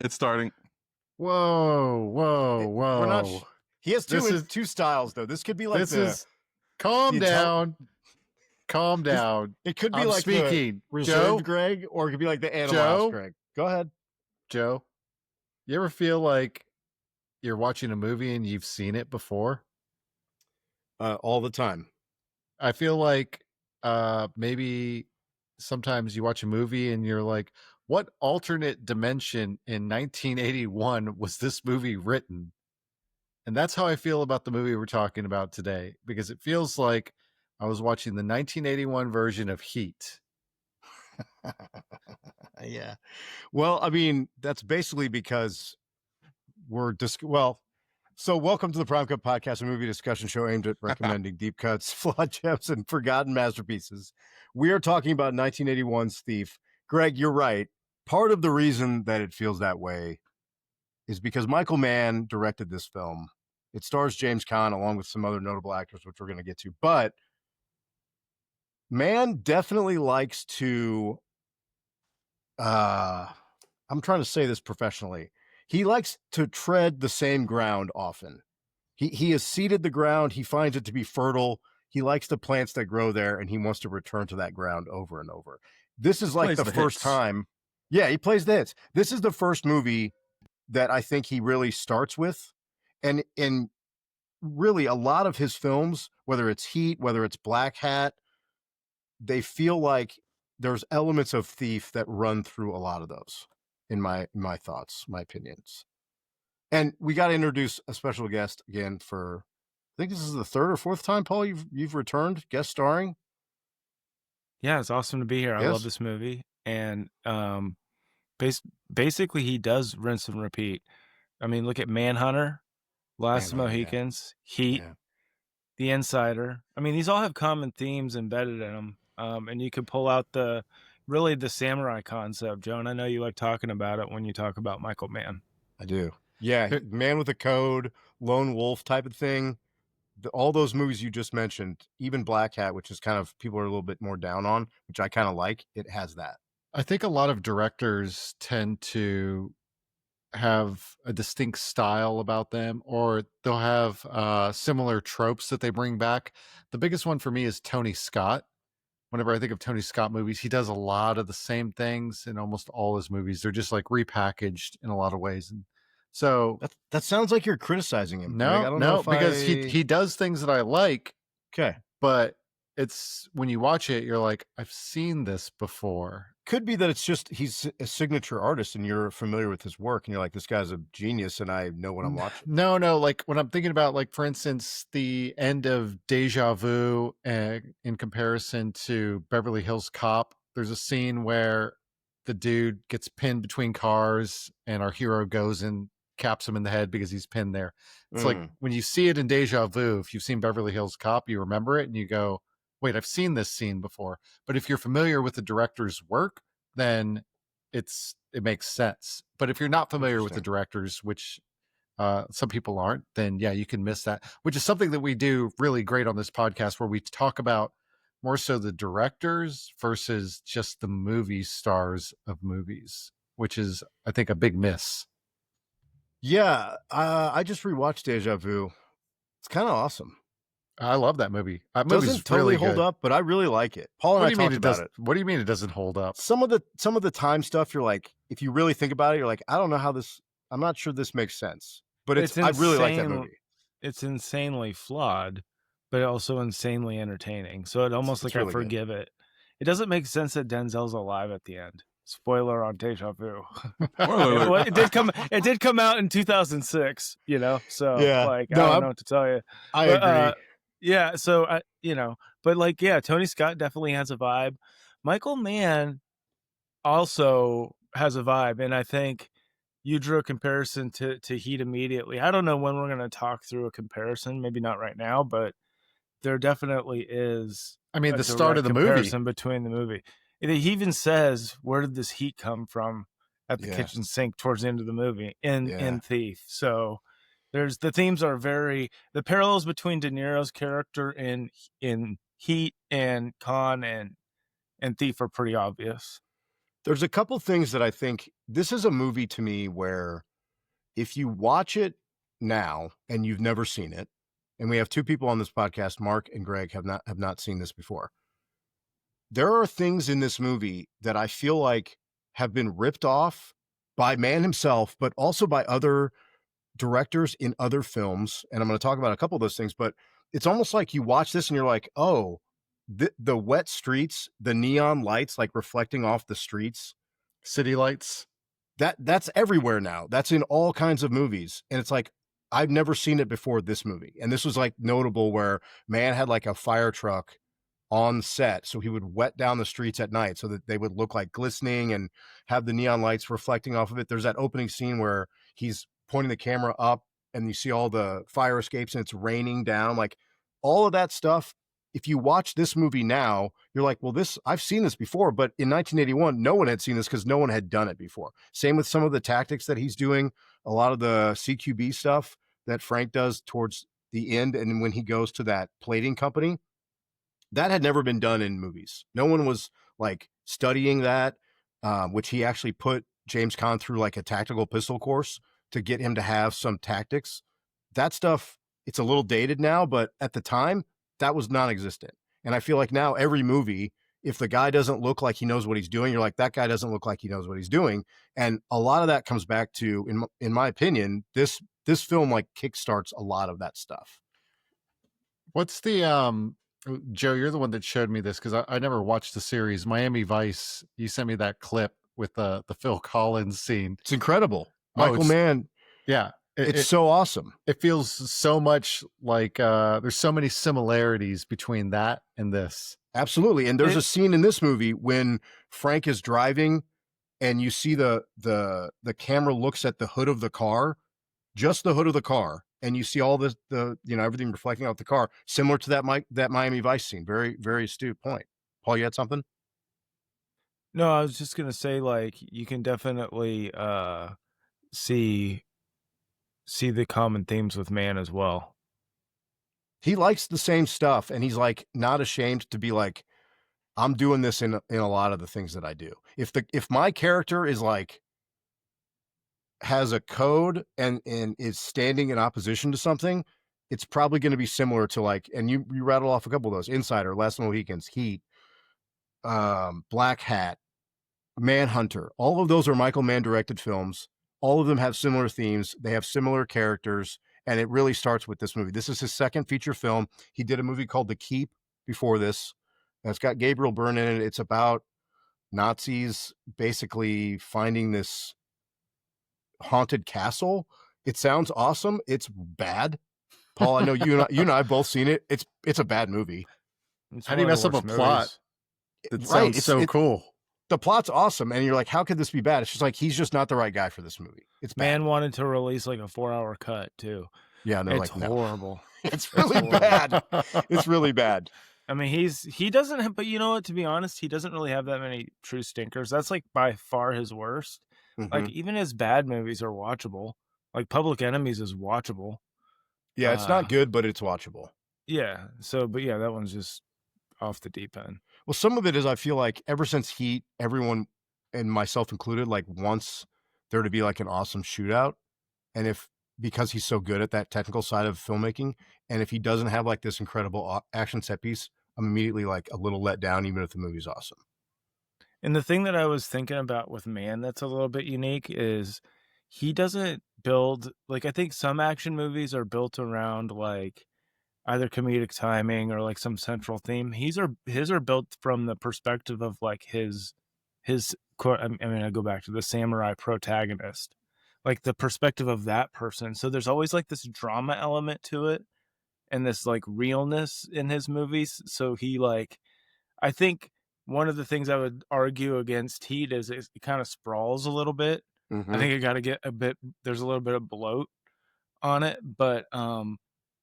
It's starting. Whoa, whoa, whoa. We're not. He has two styles though. This could be like calm the down. Calm down. It could be I'm like speaking. the reserved Joe? Greg, or it could be like the animal Joe? house Greg. Go ahead. Joe, you ever feel like you're watching a movie and you've seen it before? All the time. I feel like maybe sometimes you watch a movie and you're like, what alternate dimension in 1981 was this movie written? And that's how I feel about the movie we're talking about today, because it feels like I was watching the 1981 version of Heat. Yeah. Well, I mean, that's basically because so welcome to the Prime Cut Podcast, a movie discussion show aimed at recommending deep cuts, flawed gems, and forgotten masterpieces. We are talking about 1981's Thief. Greg, you're right. Part of the reason that it feels that way is because Michael Mann directed this film. It stars James Caan along with some other notable actors, which we're going to get to. But Mann definitely likes to, I'm trying to say this professionally. He likes to tread the same ground often. He has seeded the ground. He finds it to be fertile. He likes the plants that grow there, and he wants to return to that ground over and over. This is like the first time. Yeah, he plays the hits. This is the first movie that I think he really starts with. And really a lot of his films, whether it's Heat, whether it's Black Hat, they feel like there's elements of Thief that run through a lot of those. In my thoughts, my opinions. And we got to introduce a special guest again for, I think this is the third or fourth time, Paul, you've returned guest starring. Yeah, it's awesome to be here. Yes. I love this movie. And basically he does rinse and repeat. I mean, look at Manhunter, Last of the Mohicans, Heat, The Insider. I mean, these all have common themes embedded in them. And you could pull out the samurai concept, Joe, and I know you like talking about it when you talk about Michael Mann. I do. Yeah, Man with a Code, Lone Wolf type of thing. All those movies you just mentioned, even Black Hat, which is kind of people are a little bit more down on, which I kind of like, it has that. I think a lot of directors tend to have a distinct style about them, or they'll have similar tropes that they bring back. The biggest one for me is Tony Scott. Whenever I think of Tony Scott movies, he does a lot of the same things in almost all his movies. They're just like repackaged in a lot of ways. And so that sounds like you're criticizing him. No, because he does things that I like. Okay. But it's when you watch it, you're like, I've seen this before. Could be that it's just he's a signature artist and you're familiar with his work and you're like, this guy's a genius and I know what I'm watching. No, like when I'm thinking about, like, for instance, the end of Deja Vu in comparison to Beverly Hills Cop, there's a scene where the dude gets pinned between cars and our hero goes and caps him in the head because he's pinned there. It's like when you see it in Deja Vu, if you've seen Beverly Hills Cop, you remember it and you go, wait, I've seen this scene before. But if you're familiar with the director's work, then it makes sense. But if you're not familiar with the directors, which some people aren't, then yeah, you can miss that, which is something that we do really great on this podcast, where we talk about more so the directors versus just the movie stars of movies, which is, I think, a big miss. Yeah, I just rewatched Deja Vu. It's kind of awesome. I love that movie. That doesn't totally hold up, but I really like it. Paul and I talked about it. What do you mean it doesn't hold up? Some of the time stuff, you're like, if you really think about it, you're like, I don't know how this. I'm not sure this makes sense. But I really like that movie. It's insanely flawed, but also insanely entertaining. So it almost like really I forgive it. It doesn't make sense that Denzel's alive at the end. Spoiler on Deja Vu. It did come out in 2006, you know. So yeah. I don't know what to tell you. I agree. Yeah, so but like, yeah, Tony Scott definitely has a vibe. Michael Mann also has a vibe, and I think you drew a comparison to Heat immediately. I don't know when we're going to talk through a comparison, maybe not right now, but there definitely is. I mean, the start of the movie between the movie. He even says, "Where did this heat come from?" at the kitchen sink towards the end of the movie in Thief. So the themes are the parallels between De Niro's character in Heat and Caan and Thief are pretty obvious. There's a couple things that I think this is a movie to me where if you watch it now and you've never seen it, and we have two people on this podcast, Mark and Greg, have not seen this before. There are things in this movie that I feel like have been ripped off by Mann himself, but also by other directors in other films. And I'm going to talk about a couple of those things, but it's almost like you watch this and you're like, oh, the wet streets, the neon lights like reflecting off the streets, City Lights. that's everywhere now. That's in all kinds of movies. And it's like, I've never seen it before this movie. And this was like notable where Mann had like a fire truck on set. So he would wet down the streets at night so that they would look like glistening and have the neon lights reflecting off of it. There's that opening scene where he's pointing the camera up and you see all the fire escapes and it's raining down. Like all of that stuff. If you watch this movie now, you're like, well, I've seen this before, but in 1981, no one had seen this because no one had done it before. Same with some of the tactics that he's doing, a lot of the CQB stuff that Frank does towards the end. And when he goes to that plating company, that had never been done in movies. No one was like studying that, which he actually put James Caan through like a tactical pistol course to get him to have some tactics. That stuff, it's a little dated now, but at the time, that was non-existent. And I feel like now every movie, if the guy doesn't look like he knows what he's doing, you're like, that guy doesn't look like he knows what he's doing. And a lot of that comes back to, in my opinion, this film like kickstarts a lot of that stuff. What's the Joe, you're the one that showed me this because I never watched the series Miami Vice. You sent me that clip with the Phil Collins scene. It's incredible. Oh, Michael Mann. Yeah. It's so awesome. It feels so much like there's so many similarities between that and this. Absolutely. And there's a scene in this movie when Frank is driving and you see the camera looks at the hood of the car, just the hood of the car, and you see all the everything reflecting off the car, similar to that Miami Vice scene. Very, very astute point. Paul, you had something? No, I was just gonna say, like, you can definitely see the common themes with Mann as well. He likes the same stuff, and he's like not ashamed to be like, I'm doing this in a lot of the things that I do. If my character is like has a code and is standing in opposition to something, it's probably going to be similar to like, and you rattle off a couple of those: Insider, Last of the Mohicans, Heat, Black Hat, Manhunter. All of those are Michael Mann directed films. All of them have similar themes. They have similar characters. And it really starts with this movie. This is his second feature film. He did a movie called The Keep before this. And it's got Gabriel Byrne in it. It's about Nazis basically finding this haunted castle. It sounds awesome. It's bad. Paul, I know you and I have both seen it. It's a bad movie. How do you mess up a plot? It sounds so cool. The plot's awesome, and you're like, how could this be bad? It's just like he's just not the right guy for this movie. It's bad. Mann wanted to release like a 4-hour cut too. Yeah, and they're it's like, horrible. No. It's really bad. It's really bad. I mean, he doesn't have, but you know what? To be honest, he doesn't really have that many true stinkers. That's like by far his worst. Mm-hmm. Like even his bad movies are watchable. Like Public Enemies is watchable. Yeah, it's not good, but it's watchable. Yeah. So, but yeah, that one's just off the deep end. Well, some of it is I feel like ever since Heat, everyone, and myself included, like wants there to be like an awesome shootout. And because he's so good at that technical side of filmmaking, and if he doesn't have like this incredible action set piece, I'm immediately like a little let down, even if the movie's awesome. And the thing that I was thinking about with Mann that's a little bit unique is he doesn't build, like I think some action movies are built around like either comedic timing or like some central theme. His are built from the perspective of like his quote. I mean, I go back to the samurai protagonist, like the perspective of that person. So there's always like this drama element to it and this like realness in his movies. So he like, I think one of the things I would argue against Heat is it kind of sprawls a little bit. Mm-hmm. I think it got to get a bit, there's a little bit of bloat on it, but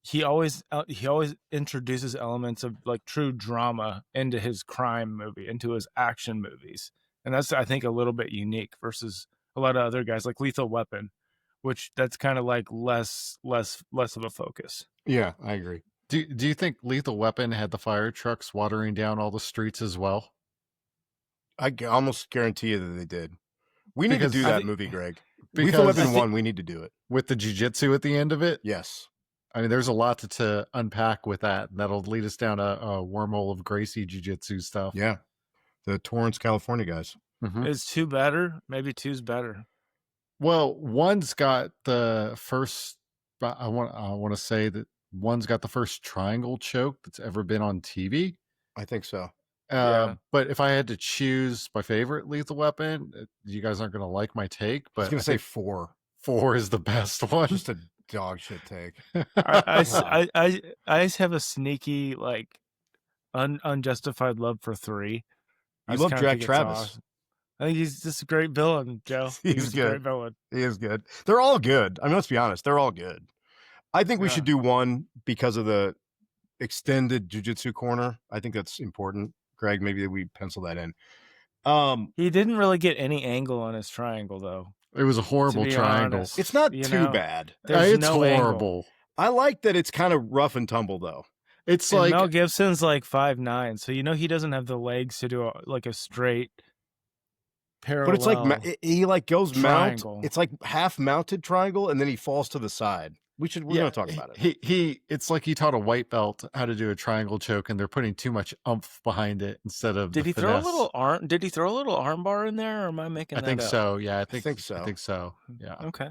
he always introduces elements of like true drama into his crime movie, into his action movies. And that's, I think, a little bit unique versus a lot of other guys like Lethal Weapon, which that's kind of like less of a focus. Yeah, I agree. Do you think Lethal Weapon had the fire trucks watering down all the streets as well? I almost guarantee you that they did. We need to Because do I that think movie, Greg. because Lethal I Weapon think 1, we need to do it. with the jujitsu at the end of it, Yes. I mean, there's a lot to unpack with that. That'll lead us down a wormhole of Gracie jujitsu stuff. Yeah. The Torrance, California guys. Mhm. is 2 better? Maybe 2's better. Well, one's got the first. I want to say that one's got the first triangle choke that's ever been on TV. I think so. Yeah. But if I had to choose my favorite Lethal Weapon, you guys aren't going to like my take, I was but going I to say think 4. 4 is the best one. Just a dog shit take. I have a sneaky, like, unjustified love for 3. I You just love kinda Jack think it's Travis. awesome. I think he's just a great villain, Joe. He's a great good. villain. He is good. They're all good. I mean, let's be honest. They're all good. I think we Yeah. should do 1 because of the extended jiu-jitsu corner. I think that's important. Greg, maybe we pencil that in. He didn't really get any angle on his triangle, though. It was a horrible be triangle. honest. It's not You too know, bad. There's It's no angle. horrible. I like that it's kind of rough and tumble, though. It's And like Mel Gibson's like 5'9", so he doesn't have the legs to do a straight parallel. But it's like he like goes triangle. mount. It's like half mounted triangle, and then he falls to the side. We're going to talk about it. It's like he taught a white belt how to do a triangle choke, and they're putting too much oomph behind it instead of. Did the he throw a finesse. little arm? Did he throw a little arm bar in there, or am I making I that think up? so. Yeah, I think so. I think so. Yeah. Okay.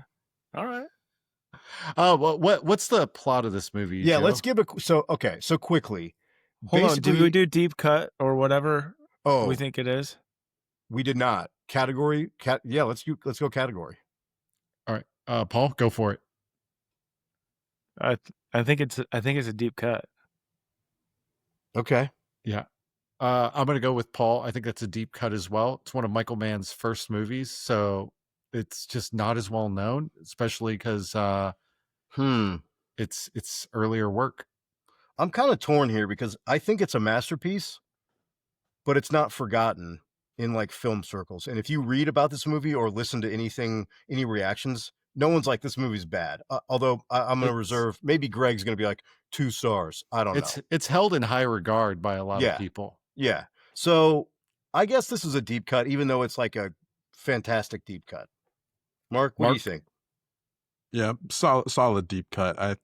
All right. Well, what's the plot of this movie? Yeah, Joe? let's give so quickly. Hold on. Did we do deep cut or whatever? Oh, we think it is. We did not. Category. Yeah, let's go category. All right, Paul, go for it. I think it's a deep cut. Okay. Yeah. I'm gonna go with Paul. I think that's a deep cut as well. It's one of Michael Mann's first movies, so it's just not as well known, especially because it's earlier work. I'm kind of torn here because I think it's a masterpiece, but it's not forgotten in like film circles. And if you read about this movie or listen to any reactions, no one's like, this movie's bad. Although I'm going to reserve, maybe Greg's going to be like 2 stars. I don't know. It's held in high regard by a lot of people. Yeah. So I guess this is a deep cut, even though it's like a fantastic deep cut. Mark, what do you think? Yeah, solid deep cut. I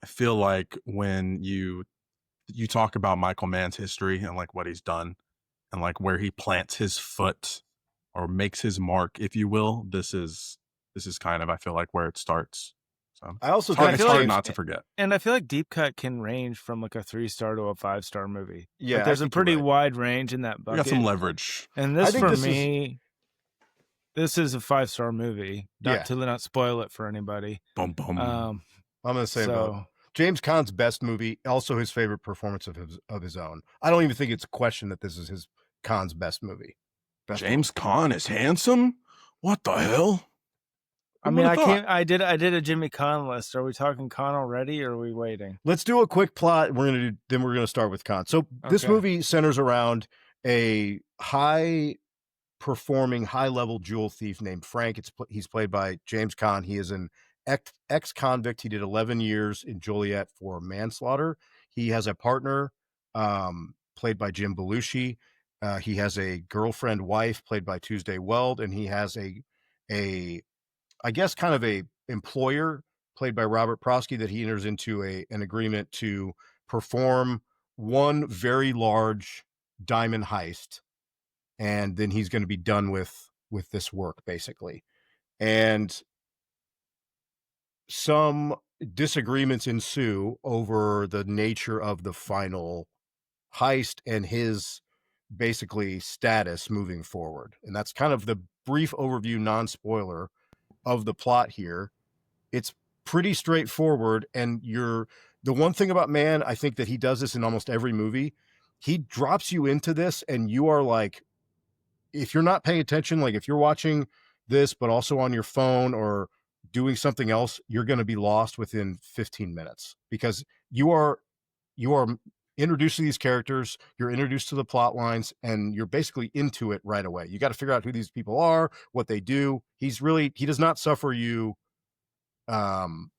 feel like when you talk about Michael Mann's history and like what he's done and like where he plants his foot or makes his mark, if you will, this is kind of, I feel like, where it starts. So I also it's think hard not to forget. And I feel like deep cut can range from like a 3-star to a 5-star movie. Yeah, like, there's a pretty wide range in that You bucket. got some leverage. And this for me, this is a 5-star movie. Not spoil it for anybody. Boom, boom. I'm going to say about James Caan's best movie, also his favorite performance of his own. I don't even think it's a question that this is his Caan's best movie. James Caan is handsome? What the hell? I mean, I did a Jimmy Caan list. Are we talking Caan already, or are we waiting? Let's do a quick plot. We're gonna start with Caan. So this movie centers around a high-performing, high-level jewel thief named Frank. He's played by James Caan. He is an ex-convict. He did 11 years in Joliet for manslaughter. He has a partner played by Jim Belushi. He has a girlfriend wife played by Tuesday Weld, and he has I guess kind of a employer played by Robert Prosky that he enters into an agreement to perform one very large diamond heist, and then he's going to be done with this work basically. And some disagreements ensue over the nature of the final heist and his basically status moving forward. And that's kind of the brief overview, non-spoiler, of the plot here. It's pretty straightforward, and the one thing about Mann, I think that he does this in almost every movie. He drops you into this, and you are like, if you're not paying attention, like if you're watching this but also on your phone or doing something else, you're going to be lost within 15 minutes because you are introduced to these characters, you're introduced to the plot lines, and you're basically into it right away. You got to figure out who these people are, what they do. He does not suffer you like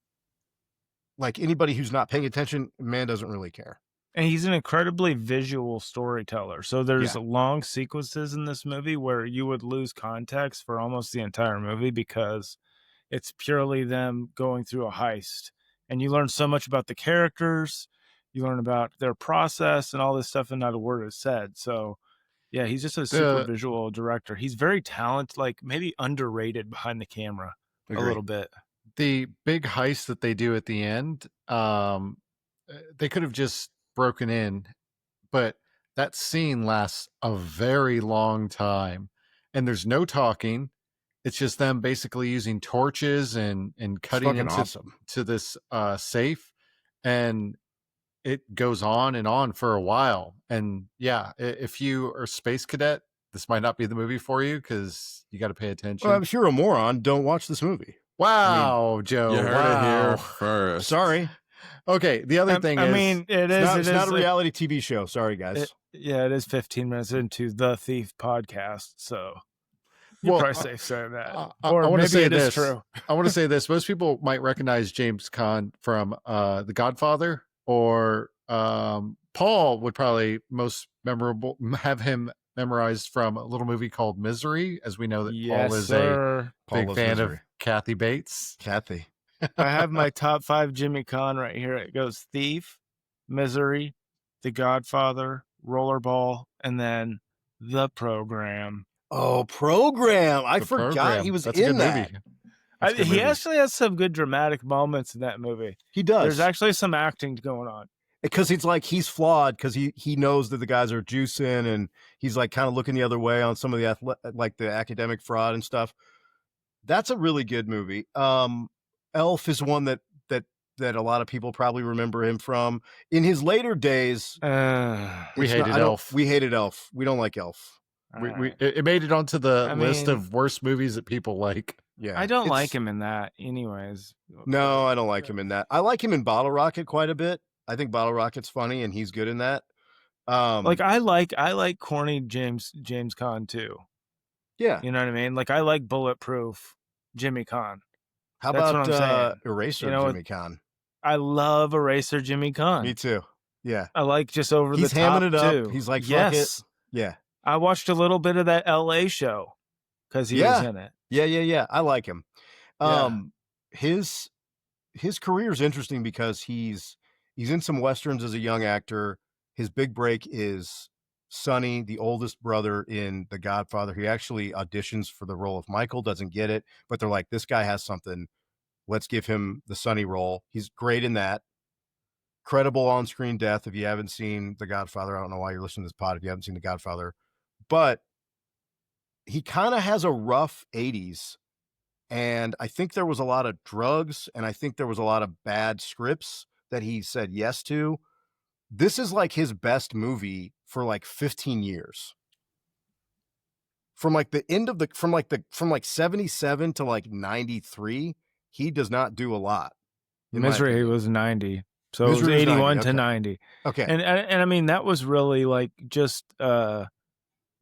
anybody who's not paying attention. Man doesn't really care. And he's an incredibly visual storyteller. So there's long sequences in this movie where you would lose context for almost the entire movie because it's purely them going through a heist. And you learn so much about the characters, you learn about their process and all this stuff, and not a word is said. So yeah, he's just a super visual director. He's very talented, like maybe underrated behind the camera a little bit. The big heist that they do at the end, they could have just broken in, but that scene lasts a very long time, and there's no talking. It's just them basically using torches and cutting into to this safe, and it goes on and on for a while. And yeah, if you are a space cadet, this might not be the movie for you because you got to pay attention. Well, if you're a moron, don't watch this movie. Wow, Joe. You heard it here first. Sorry. Okay, the other thing is... I mean, it's not a reality TV show. Sorry, guys. It is 15 minutes into the Thief podcast, so you're probably safe saying that. Or maybe it is true. I want to say this. Most people might recognize James Caan from The Godfather, or Paul would probably have him memorized from a little movie called Misery, as we know that Paul is a big fan of Kathy Bates. Kathy. I have my top 5 Jimmy Caan right here. It goes Thief, Misery, The Godfather, Rollerball, and then The Program. Oh, Program. I forgot he was in that. He actually has some good dramatic moments in that movie. He does. There's actually some acting going on. Because it's like he's flawed because he knows that the guys are juicing, and he's like kind of looking the other way on some of the academic fraud and stuff. That's a really good movie. Elf is one that a lot of people probably remember him from. In his later days, we hated Elf. We hated Elf. We don't like Elf. It made it onto the list of worst movies that people like. Yeah, I don't like him in that, anyways. No, I don't like him in that. I like him in Bottle Rocket quite a bit. I think Bottle Rocket's funny, and he's good in that. Like I like corny James Caan too. Yeah, you know what I mean. Like I like Bulletproof Jimmy Caan. How about Eraser Jimmy Caan? I love Eraser Jimmy Caan. Me too. Yeah, I like just over he's the top hamming it up. too. He's like, fuck it. Yeah. I watched a little bit of that LA show because he was in it. Yeah. I like him. His career is interesting because he's in some Westerns as a young actor. His big break is Sonny, the oldest brother in The Godfather. He actually auditions for the role of Michael, doesn't get it, but they're like, this guy has something. Let's give him the Sonny role. He's great in that. Credible on-screen death. If you haven't seen The Godfather, I don't know why you're listening to this pod if you haven't seen The Godfather, but he kind of has a rough 80s. And I think there was a lot of drugs, and I think there was a lot of bad scripts that he said yes to. This is like his best movie for like 15 years. From like the end of from like 77 to like 93, he does not do a lot. Misery was 90. So Misery it was 81 to 90. Okay. And I mean, that was really like just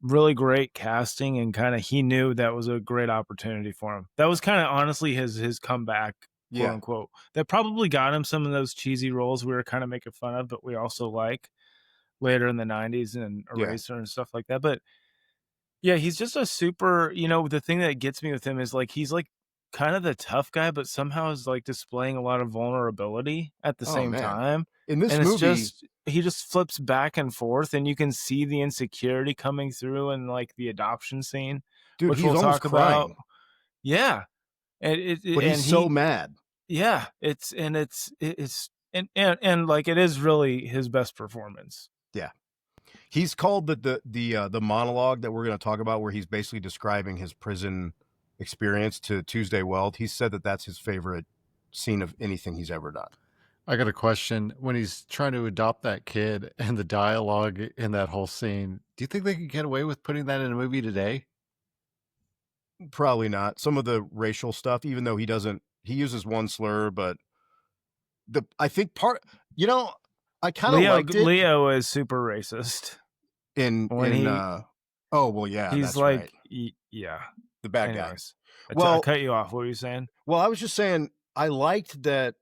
really great casting, and kind of he knew that was a great opportunity for him. That was kind of honestly his comeback, quote unquote. That probably got him some of those cheesy roles we were kind of making fun of, but we also like later in the 90s and Eraser and stuff like that. But yeah, he's just a super, the thing that gets me with him is like he's like kind of the tough guy, but somehow is like displaying a lot of vulnerability at the same time. In this movie, he just flips back and forth, and you can see the insecurity coming through in like the adoption scene, dude. Which he's we'll almost talk crying. about. Yeah, but he's so mad. Yeah, it's like it is really his best performance. Yeah, he's called the monologue that we're going to talk about, where he's basically describing his prison experience to Tuesday Weld. He said that that's his favorite scene of anything he's ever done. I got a question. When he's trying to adopt that kid and the dialogue in that whole scene, do you think they could get away with putting that in a movie today? Probably not. Some of the racial stuff, even though he uses one slur, but I think I kind of liked it. Leo is super racist. Oh, well, yeah. He's that's like, right. Yeah. The bad guy. Well, I cut you off. What were you saying? Well, I was just saying I liked that.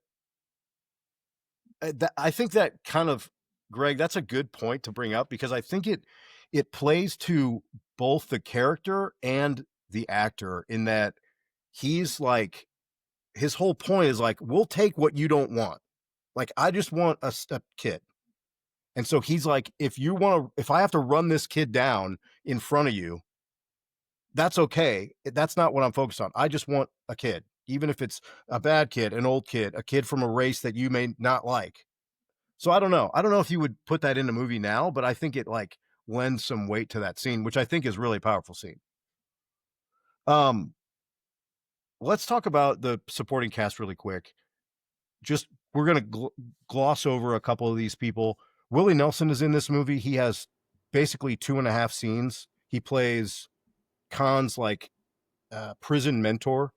I think that kind of Greg, that's a good point to bring up because I think it plays to both the character and the actor in that he's like, his whole point is like, we'll take what you don't want. Like, I just want a kid. And so he's like, if I have to run this kid down in front of you, that's okay. That's not what I'm focused on. I just want a kid, even if it's a bad kid, an old kid, a kid from a race that you may not like. So I don't know. I don't know if you would put that in a movie now, but I think it like lends some weight to that scene, which I think is really powerful scene. Let's talk about the supporting cast really quick. Just we're going to gloss over a couple of these people. Willie Nelson is in this movie. He has basically 2.5 scenes. He plays Khan's like prison mentor.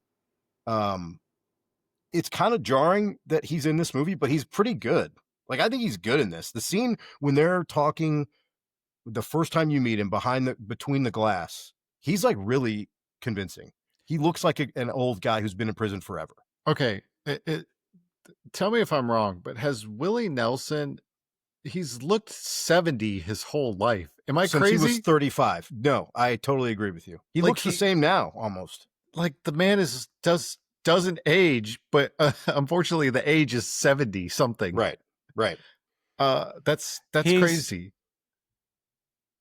It's kind of jarring that he's in this movie, but he's pretty good. Like, I think he's good in this. The scene when they're talking the first time you meet him between the glass, he's like really convincing. He looks like an old guy who's been in prison forever. Okay. Tell me if I'm wrong, but has Willie Nelson, he's looked 70 his whole life. Am I Since crazy? He was 35. No, I totally agree with you. He looks the same now almost. Like the man doesn't age, but unfortunately the age is 70 something. Right. That's crazy.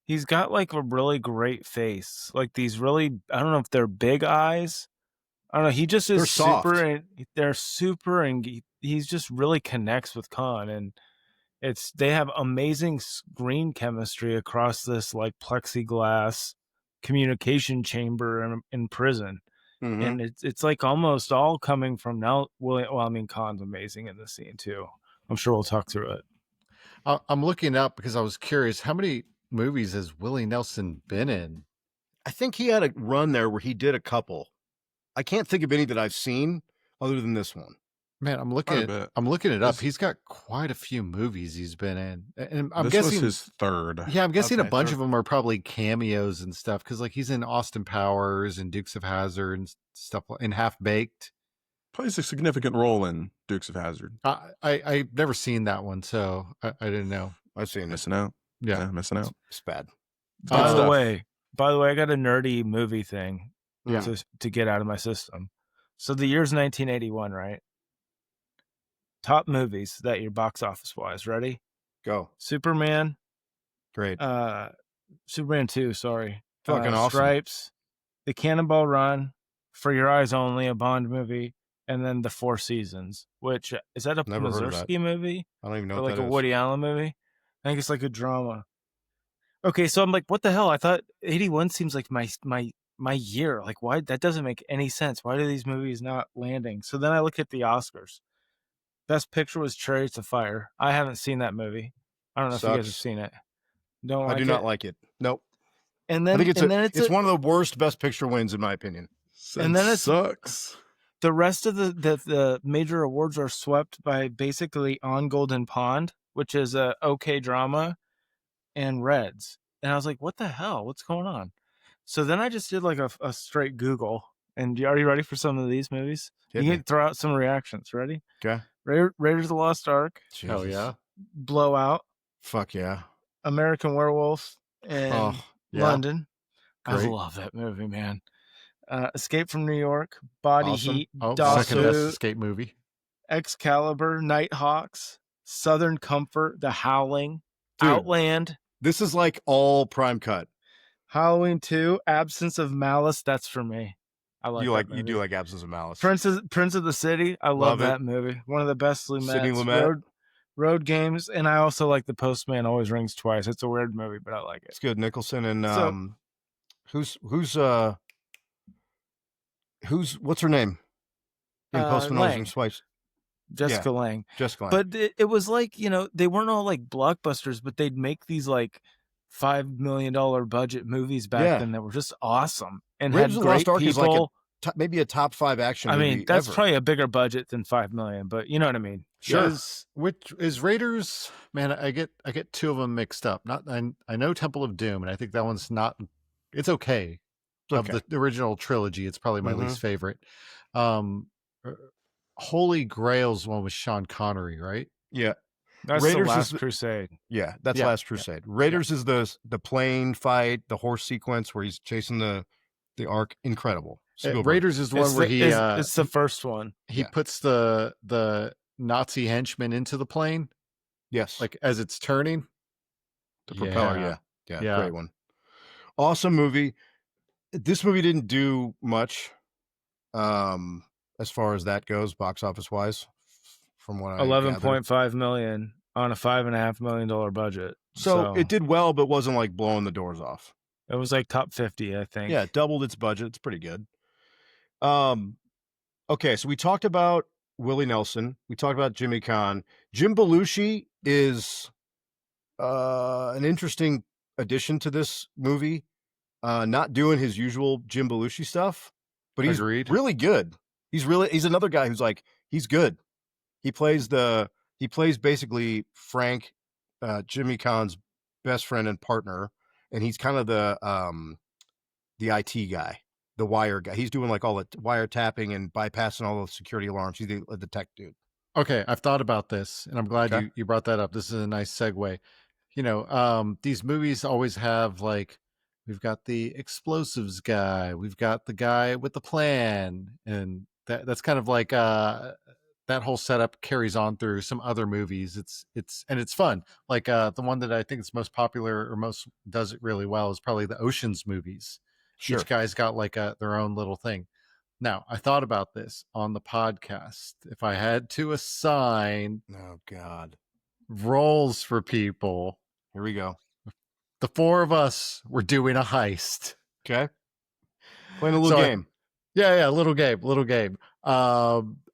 He's got like a really great face. Like these really, I don't know if they're big eyes. I don't know. He just is super, and they're super, and he just really connects with Khan, and they have amazing screen chemistry across this like plexiglass communication chamber in prison. Mm-hmm. And it's like almost all coming from now. Well, I mean, Khan's amazing in the scene too. I'm sure we'll talk through it. I'm looking up because I was curious. How many movies has Willie Nelson been in? I think he had a run there where he did a couple. I can't think of any that I've seen other than this one. Man, I'm looking it up. He's got quite a few movies he's been in, and I'm guessing was his third. Yeah, I'm guessing a bunch of them are probably cameos and stuff because, like, he's in Austin Powers and Dukes of Hazzard and stuff, in Half Baked. Plays a significant role in Dukes of Hazzard. I've never seen that one, so I didn't know. I've seen it. Missing out. Yeah, missing out. It's bad. By the way, I got a nerdy movie thing Yeah. to get out of my system. So the year's 1981, right? Top movies that year, box office wise. Ready? Go. Superman. Great. Superman 2, sorry. Fucking awesome. Stripes. The Cannonball Run. For Your Eyes Only, a Bond movie. And then The Four Seasons, which is that a Mazursky movie? I don't even know or what like that a is. Woody Allen movie? I think it's like a drama. Okay, so I'm like, what the hell? I thought 81 seems like my year. Like, why? That doesn't make any sense. Why are these movies not landing? So then I look at the Oscars. Best Picture was Chariots of Fire. I haven't seen that movie. I don't know if you guys have seen it. I do not like it. Nope. And then I think it's one of the worst Best Picture wins in my opinion. And then it sucks. The rest of the major awards are swept by basically On Golden Pond, which is a okay drama, and Reds. And I was like, what the hell? What's going on? So then I just did like a straight Google. And are you ready for some of these movies? You can throw out some reactions. Ready? Okay. Raiders of the Lost Ark. Jesus. Hell yeah. Blowout. Fuck yeah. American Werewolf in London. Great. I love that movie, man. Escape from New York, Body Awesome. Heat, Second best Dawson, escape movie. Excalibur, Nighthawks, Southern Comfort, The Howling, Dude. Outland, This is like all prime cut. Halloween 2, Absence of Malice. That's for me. I like that movie. You do like Absence of Malice. Prince of the City. I love that movie. One of the best Sidney Lumet. Lumet. Road Games, and I also like The Postman Always Rings Twice. It's a weird movie, but I like it. It's good. Nicholson and what's her name? In Postman Always Rings Twice. Jessica Lange. Jessica Lange. But it was like, they weren't all like blockbusters, but they'd make these like $5 million budget movies back then that were just awesome and Raiders had of the great Lost Ark people. is like maybe a top 5 action movie. I mean, that's ever. probably a bigger budget than $5 million, but you know what I mean. Sure. Which is Raiders? Man, I get two of them mixed up. I know Temple of Doom, and I think that one's not. It's okay. Of the original trilogy, it's probably my least favorite. Holy Grail's one with Sean Connery, right? Yeah. That's Raiders the is Last Crusade. Yeah, that's Yeah, Last Crusade. Raiders is the plane fight, the horse sequence where he's chasing the Ark. Incredible. Spielberg. Raiders is the one where It's the first one. he Yeah. puts the Nazi henchman into the plane, Yes, like as it's turning. the propeller. Yeah, Yeah. great one. Awesome movie. This movie didn't do much, as far as that goes, box office wise. From what I 11.5 million on a $5.5 million budget. So it did well, but wasn't like blowing the doors off. It was like top 50, I think. Yeah, it doubled its budget. It's pretty good. Okay, so we talked about Willie Nelson. We talked about Jimmy Caan. Jim Belushi is an interesting addition to this movie. Not doing his usual Jim Belushi stuff, but he's Agreed. really good. He's another guy who's like, he's good. He plays basically Frank, Jimmy Caan's best friend and partner, and he's kind of the IT guy, the wire guy. He's doing like all the wiretapping and bypassing all the security alarms. He's the tech dude. Okay, I've thought about this, and I'm glad Okay. you brought that up. This is a nice segue. You know, these movies always have like, we've got the explosives guy, we've got the guy with the plan, and that's kind of like that whole setup carries on through some other movies. It's fun. Like the one that I think is most popular or most does it really well is probably the Ocean's movies. Sure. Each guy's got like their own little thing. Now, I thought about this on the podcast. If I had to assign Oh God. roles for people, Here we go. the four of us were doing a heist. Okay. Playing a little game. Yeah, little game.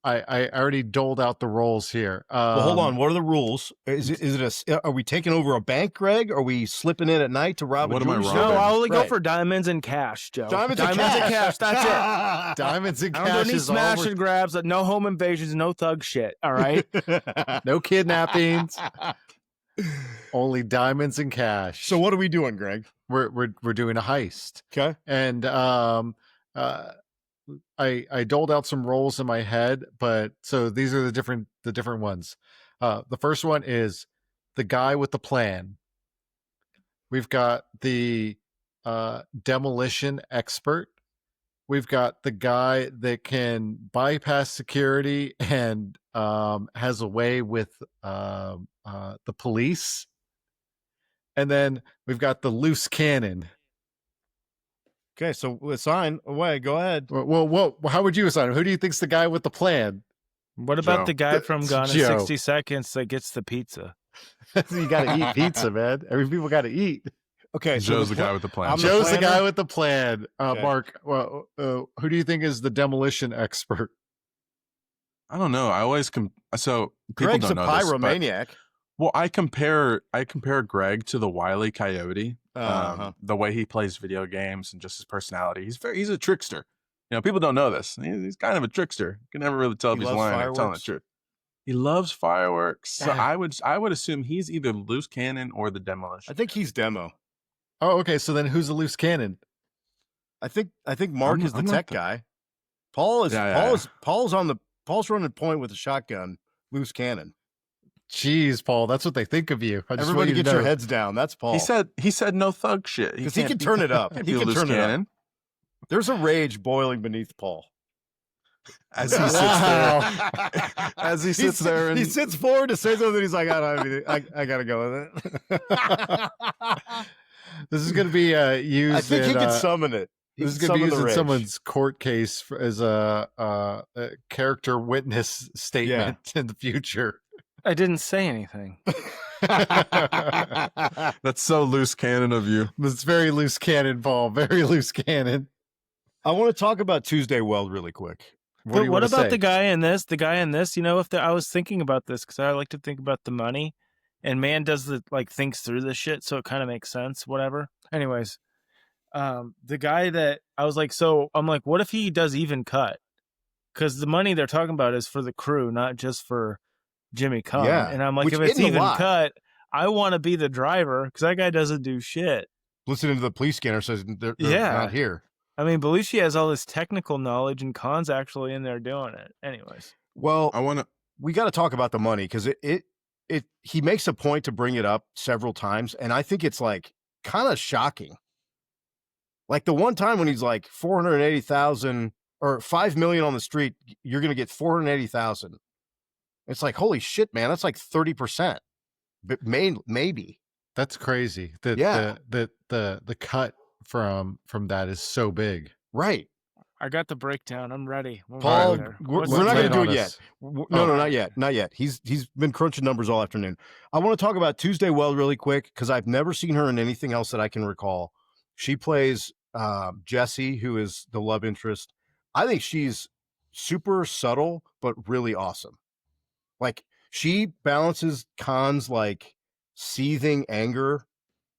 I already doled out the roles here. Well, hold on. What are the rules? Are we taking over a bank, Greg? Are we slipping in at night to rob What a am I jewelry robbing? store? No, I'll only go Right. for diamonds and cash, Joe. Diamonds and cash. That's it. Diamonds and I don't cash do any is all smash we're- and grabs, no home invasions, no thug shit. All right. no kidnappings, only diamonds and cash. So what are we doing, Greg? we're doing a heist. Okay. And I doled out some roles in my head, but so these are the different ones. The first one is the guy with the plan. We've got the demolition expert. We've got the guy that can bypass security and has a way with the police. And then we've got the loose cannon. Okay, so assign away. Go ahead. Well, how would you assign him? Who do you think's the guy with the plan? What about Joe. the guy from Gone in Joe. 60 Seconds that gets the pizza? You got to eat pizza, man. Every people got to eat. Okay, so Joe's the guy with the plan. I'm the Joe's the planner? guy with the plan. Okay. Mark, well, who do you think is the demolition expert? I don't know. I always so people Greg's don't a know this, but- pyromaniac. well, I compare Greg to the Wile E. Coyote. Uh-huh. The way he plays video games and just his personality. He's a trickster. You know, people don't know this. He's kind of a trickster. You can never really tell if He he's loves lying or telling the fireworks? truth. He loves fireworks. So Ah. I would assume he's either loose cannon or the demolition. I think he's demo. Oh, okay. So then who's the loose cannon? I think Mark I'm- is the I'm not tech the- guy. Paul's running point with a shotgun, loose cannon. Jeez, Paul, that's what they think of you. I just want Everybody you to get your know. heads down. That's Paul. He said no thug shit. 'Cause he can't can be- turn it up. can't He be a can loose turn it up. cannon. There's a rage boiling beneath Paul. As he sits there, as he sits there, and he sits forward to say something. He's like, I gotta go with it. This is going to be used. I think he in, can summon it. He This is can going to be summon used the in rage. someone's court case as a character witness statement in the future. I didn't say anything. that's so loose cannon of you. It's very loose cannon, Paul. Very loose cannon. I want to talk about Tuesday Weld really quick. What do you What want to about say? the guy in this? The guy in this, you know, I was thinking about this because I like to think about the money, and man does thinks through this shit, so it kind of makes sense. Whatever. Anyways, the guy that I was like, so I'm like, what if he does even cut? Because the money they're talking about is for the crew, not just for Jimmy Caan. Yeah, And I'm like, which if it's isn't a even lot. cut, I want to be the driver because that guy doesn't do shit. Listening to the police scanner says they're Yeah. not here. I mean, Belushi has all this technical knowledge, and Khan's actually in there doing it. Anyways, Well, I want to. we got to talk about the money because it he makes a point to bring it up several times, and I think it's like kind of shocking. Like the one time when he's like 480,000 or 5 million on the street, you're going to get 480,000. It's like, holy shit, man, that's like 30%. But maybe. That's crazy. Yeah. The cut from that is so big. Right. I got the breakdown. I'm ready. Paul, there. we're What's not the going to plan do on it yet. us? No, Oh. not yet. Not yet. He's been crunching numbers all afternoon. I want to talk about Tuesday Weld really quick because I've never seen her in anything else that I can recall. She plays Jessie, who is the love interest. I think she's super subtle, but really awesome. Like she balances Khan's like seething anger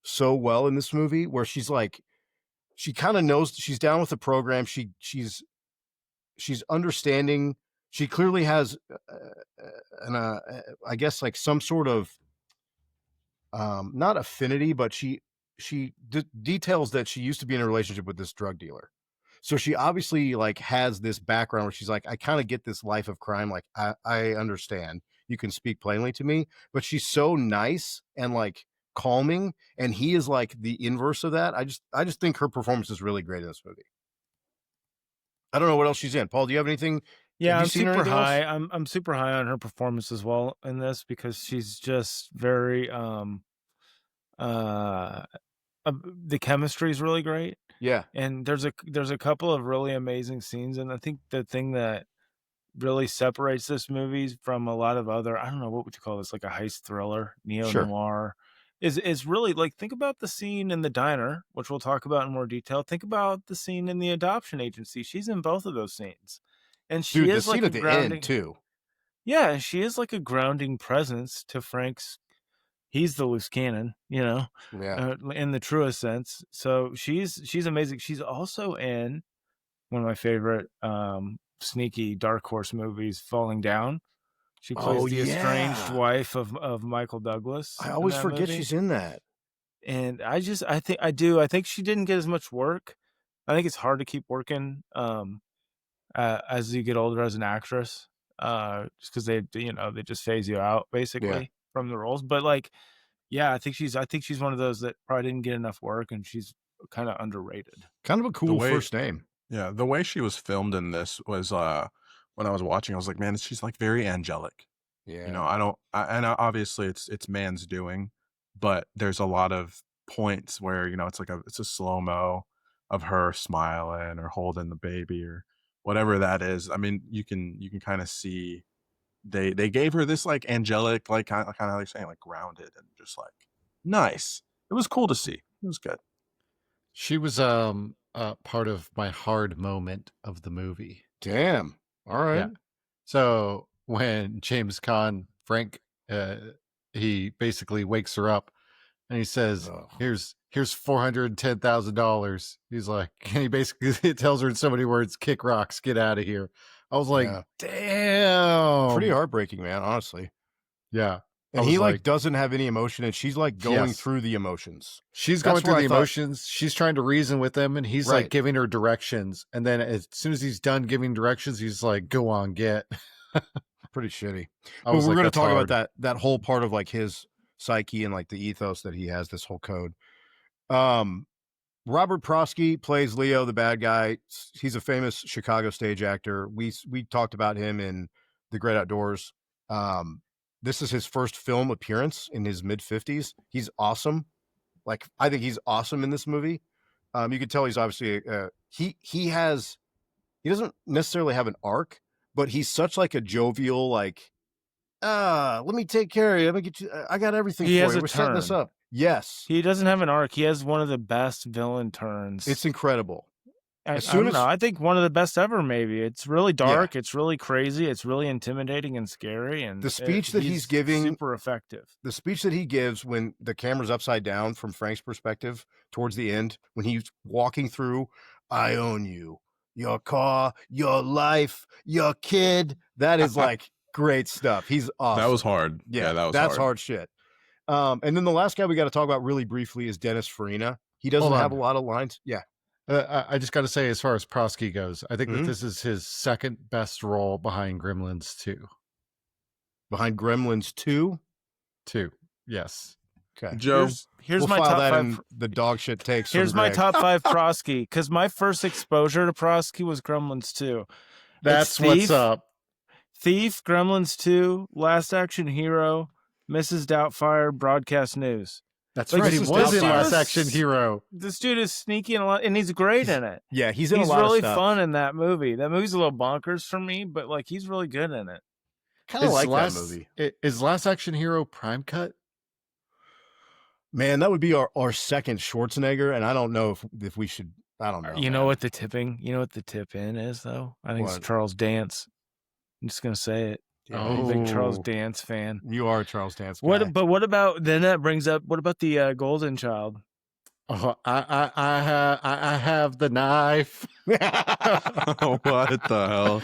so well in this movie where she's like, she kind of knows she's down with the program. She's understanding. She clearly has I guess like some sort of not affinity, but she details that she used to be in a relationship with this drug dealer. So she obviously like has this background where she's like, I kind of get this life of crime. Like I understand. You can speak plainly to me, but she's so nice and like calming, and he is like the inverse of that. I just think her performance is really great in this movie. I don't know what else she's in. Paul, do you have anything? Yeah, Have you I'm seen her super anything else? high. I'm super high on her performance as well in this because she's just very the chemistry is really great. Yeah. And there's a couple of really amazing scenes, and I think the thing that really separates this movie from a lot of other, I don't know, what would you call this, like a heist thriller, neo-noir, is really like, think about the scene in the diner, which we'll talk about in more detail. Think about the scene in the adoption agency. She's in both of those scenes. And she Dude, the is like scene a at the grounding, end too. yeah, she is like a grounding presence to Frank's. He's the loose cannon, Yeah. in the truest sense. So she's amazing. She's also in one of my favorite sneaky dark horse movies, Falling Down. She plays the estranged wife of Michael Douglas. I in always that forget movie. she's in that. And I think she didn't get as much work. I think it's hard to keep working as you get older as an actress, just because they just phase you out basically from the roles. But like, yeah, I think she's one of those that probably didn't get enough work, and she's kind of underrated. Kind of a cool first name. Yeah, the way she was filmed in this was when I was watching, I was like, man, she's like very angelic. Yeah. You know, obviously it's man's doing, but there's a lot of points where, you know, it's a slow-mo of her smiling or holding the baby or whatever that is. I mean, you can kind of see they gave her this like angelic, like kind of like saying like grounded and just like nice. It was cool to see. It was good. She was part of my hard moment of the movie. Damn. All right. Yeah. So when James Caan, Frank, he basically wakes her up and he says, here's $410,000. He's like, and he basically tells her in so many words, kick rocks, get out of here. I was like, damn. Pretty heartbreaking, man, honestly. Yeah. And he like doesn't have any emotion, and she's like going through the emotions. She's going through the emotions. She's trying to reason with him, and he's like giving her directions. And then as soon as he's done giving directions, he's like, go on, get. Pretty shitty. But we're going to talk about that whole part of like his psyche and like the ethos that he has, this whole code. Robert Prosky plays Leo, the bad guy. He's a famous Chicago stage actor. We talked about him in The Great Outdoors. This is his first film appearance in his mid-50s. He's awesome. Like, I think he's awesome in this movie. You can tell he's obviously he doesn't necessarily have an arc, but he's such like a jovial, like, let me take care of you. Let me get you. I got everything for you. We're setting this up. Yes. He doesn't have an arc. He has one of the best villain turns. It's incredible. I think one of the best ever, maybe. It's really dark. Yeah. It's really crazy. It's really intimidating and scary. And the speech that he's giving, super effective. The speech that he gives when the camera's upside down from Frank's perspective towards the end, when he's walking through, I own you, your car, your life, your kid. That is like great stuff. He's awesome. That was hard. Yeah, that's hard shit. And then the last guy we got to talk about really briefly is Dennis Farina. He doesn't have a lot of lines. Yeah. I just got to say, as far as Prosky goes, I think that this is his second best role behind Gremlins 2. Behind Gremlins 2? 2. Yes. Okay. Joe, Here's We'll my file top that 5. in the dog shit takes. Here's from my Greg. top 5 Prosky, because my first exposure to Prosky was Gremlins 2. That's what's up. Thief, Gremlins 2, Last Action Hero, Mrs. Doubtfire, Broadcast News. That's Like, right. He this was in dude Last was- Action Hero. This dude is sneaky and he's great in it. Yeah, he's in He's a lot really of stuff. fun in that movie. That movie's a little bonkers for me, but like he's really good in it. Kind of Is like Last- that movie. Is Last Action Hero Prime Cut? Man, that would be our second Schwarzenegger, and I don't know if we should. I don't know. You know man. what the tip in is though? I think What? it's Charles Dance. I'm just gonna say it. Yeah, I'm a big Charles Oh. Dance fan. you are a Charles Dance guy. What about then? That brings up what about the Golden Child? Oh, I have the knife. what the hell?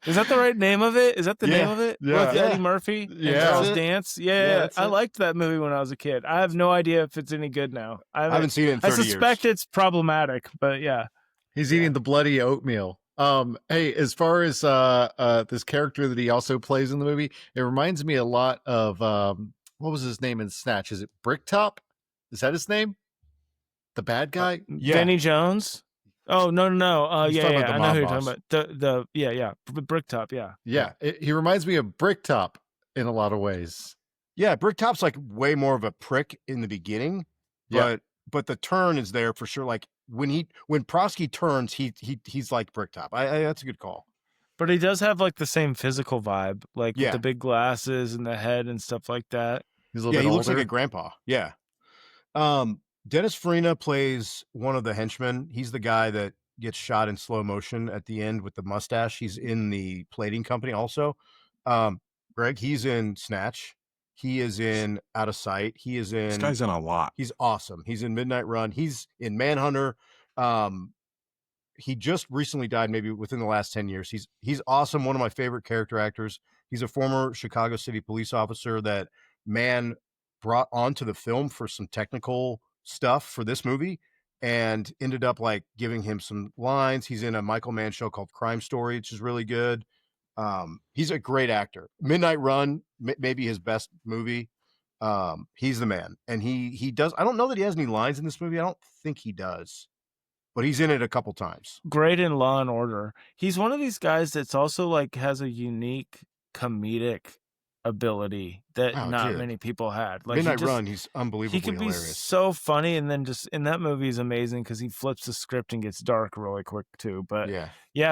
Is that the right name of it? Is that the Yeah, name of it? yeah. With Eddie Murphy and Yeah. Charles That's it. Dance? Yeah, Yeah, that's I it. liked that movie when I was a kid. I have no idea if it's any good now. I haven't seen it in I 30 suspect years. it's problematic, but yeah. He's eating the bloody oatmeal. Hey, as far as this character that he also plays in the movie, it reminds me a lot of what was his name in Snatch? Is it Bricktop? Is that his name? The bad guy? Yeah. Danny Jones? Oh no. He's Yeah, talking yeah. about the I know mob who you're boss. talking about. The Bricktop, yeah. Yeah, he reminds me of Bricktop in a lot of ways. Yeah, Bricktop's like way more of a prick in the beginning, Yeah. but the turn is there for sure. Like when Prosky turns, he's like Bricktop. I that's a good call. But he does have like the same physical vibe, like Yeah. with the big glasses and the head and stuff like that. He's a little Yeah, bit he looks like older. a grandpa. Yeah. Dennis Farina plays one of the henchmen. He's the guy that gets shot in slow motion at the end with the mustache. He's in the plating company also. Greg, he's in Snatch. He is in Out of Sight. He is in. This guy's in a lot. He's awesome. He's in Midnight Run. He's in Manhunter. He just recently died, maybe within the last 10 years. He's awesome. One of my favorite character actors. He's a former Chicago City police officer that man brought onto the film for some technical stuff for this movie and ended up like giving him some lines. He's in a Michael Mann show called Crime Story, which is really good. He's a great actor. Midnight Run, maybe his best movie. He's the man. And he does. I don't know that he has any lines in this movie. I don't think he does, but he's in it a couple times. Great in Law and Order. He's one of these guys that's also like has a unique comedic ability that Oh, not dude. many people had. Like Midnight Run, he's unbelievably he could be hilarious. so funny, and then just in that movie is amazing because he flips the script and gets dark really quick too. But Yeah.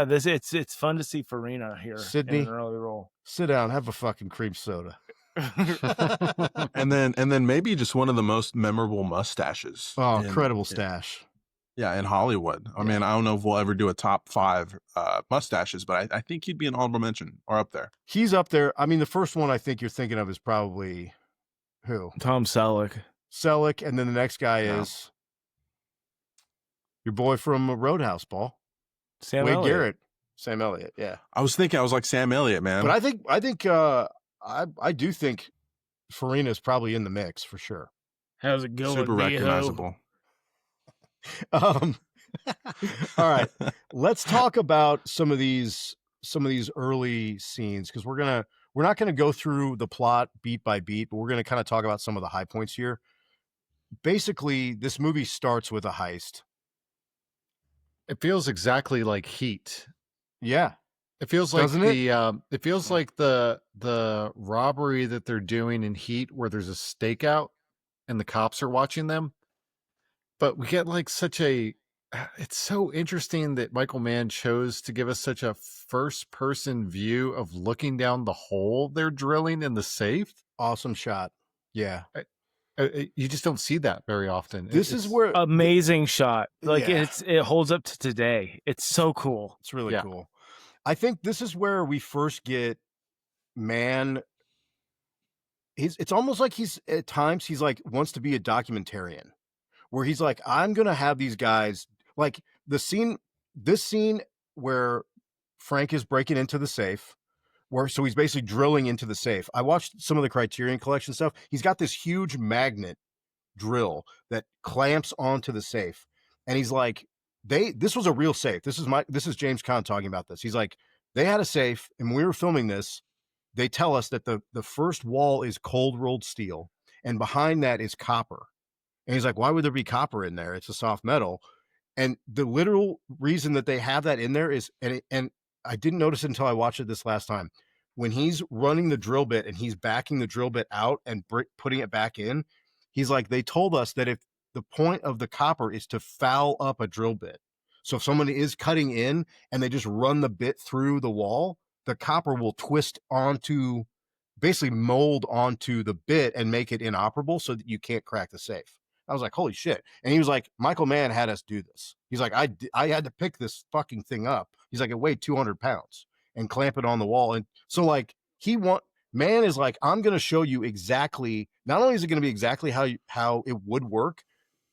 it's fun to see Farina here Sydney. in an early role. Sit down, have a fucking cream soda. and then maybe just one of the most memorable mustaches. Oh, in- incredible stash. Yeah, in Hollywood. I mean, I don't know if we'll ever do a top 5 mustaches, but I think he'd be an honorable mention or up there. He's up there. I mean, the first one I think you're thinking of is probably who? Tom Selleck. Selleck, and then the next guy Yeah. is your boy from Roadhouse, Paul. Sam Wade Elliott. Garrett. Sam Elliott, yeah. I was like Sam Elliott, man. But I do think Farina is probably in the mix for sure. How's it going? Super B-ho? recognizable. All right. Let's talk about some of these early scenes because we're not gonna go through the plot beat by beat, but we're gonna kind of talk about some of the high points here. Basically, this movie starts with a heist. It feels exactly like Heat. Yeah. It feels like Doesn't it? it feels like the robbery that they're doing in Heat where there's a stakeout and the cops are watching them. But we get like it's so interesting that Michael Mann chose to give us such a first person view of looking down the hole they're drilling in the safe. Awesome shot. Yeah. You just don't see that very often. This is where Amazing shot. Like Yeah. it holds up to today. It's so cool. it's really Yeah. cool. I think this is where we first get Mann. It's almost like at times he's like wants to be a documentarian where he's like, I'm going to have these guys like this scene where Frank is breaking into the safe so he's basically drilling into the safe. I watched some of the Criterion Collection stuff. He's got this huge magnet drill that clamps onto the safe. And he's like, this was a real safe. This is James Caan talking about this. He's like, they had a safe and when we were filming this, they tell us that the first wall is cold rolled steel, and behind that is copper. And he's like, why would there be copper in there? It's a soft metal. And the literal reason that they have that in there is, and I didn't notice it until I watched it this last time. When he's running the drill bit and he's backing the drill bit out and putting it back in, he's like, they told us that if the point of the copper is to foul up a drill bit. So if someone is cutting in and they just run the bit through the wall, the copper will twist onto, basically mold onto the bit and make it inoperable so that you can't crack the safe. I was like, holy shit. And he was like, Michael Mann had us do this. He's like, I had to pick this fucking thing up. He's like, it weighed 200 pounds and clamp it on the wall. And so like Mann is like, I'm going to show you exactly, not only is it going to be exactly how it would work,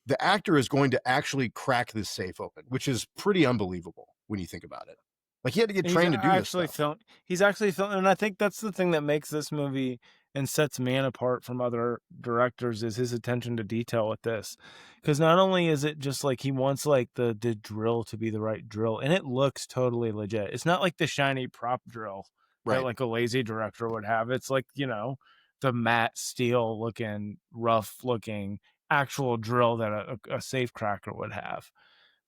the actor is going to actually crack this safe open, which is pretty unbelievable when you think about it. Like he had to get trained to do this stuff. He's actually filmed, and I think that's the thing that makes this movie and sets Mann apart from other directors is his attention to detail with this. Because not only is it just like he wants like the drill to be the right drill, and it looks totally legit. It's not like the shiny prop drill that like a lazy director would have. It's like, you know, the matte steel looking, rough looking actual drill that a safe cracker would have.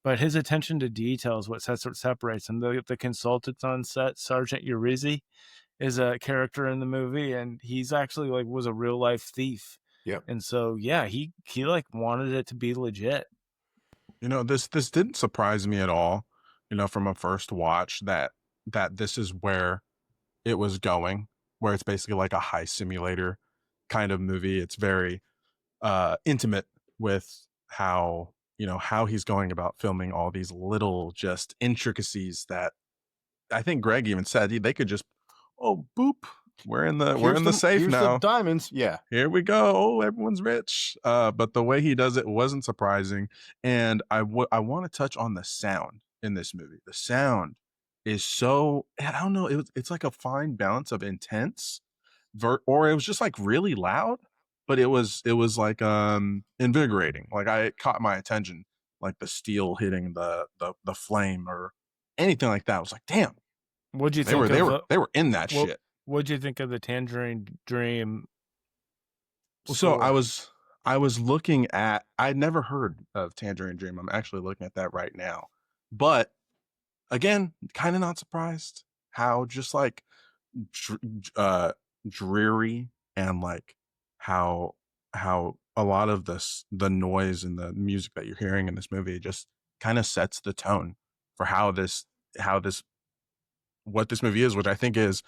But his attention to detail is what separates him. The consultant on set, Sergeant Urizi, is a character in the movie, and he's actually like was a real life thief. Yeah. And so yeah, he like wanted it to be legit. You know, this didn't surprise me at all, you know, from a first watch that this is where it was going, where it's basically like a heist simulator kind of movie. It's very intimate with how, you know, how he's going about filming all these little just intricacies that I think Greg even said they could just, oh, boop, we're in the safe here's now. The diamonds. Yeah. Here we go. Oh, everyone's rich. But the way he does it wasn't surprising. And I want to touch on the sound in this movie. The sound is so, I don't know, it's like a fine balance of intense or it was just like really loud, but it was like invigorating. Like it caught my attention, like the steel hitting the flame or anything like that. I was like, damn. What'd you They think were in that shit. What'd you think of the Tangerine Dream Well, score? so I was looking at, I'd never heard of Tangerine Dream. I'm actually looking at that right now. But again, kind of not surprised how just like dreary and like how a lot of the noise and the music that you're hearing in this movie just kind of sets the tone for what this movie is, which I think is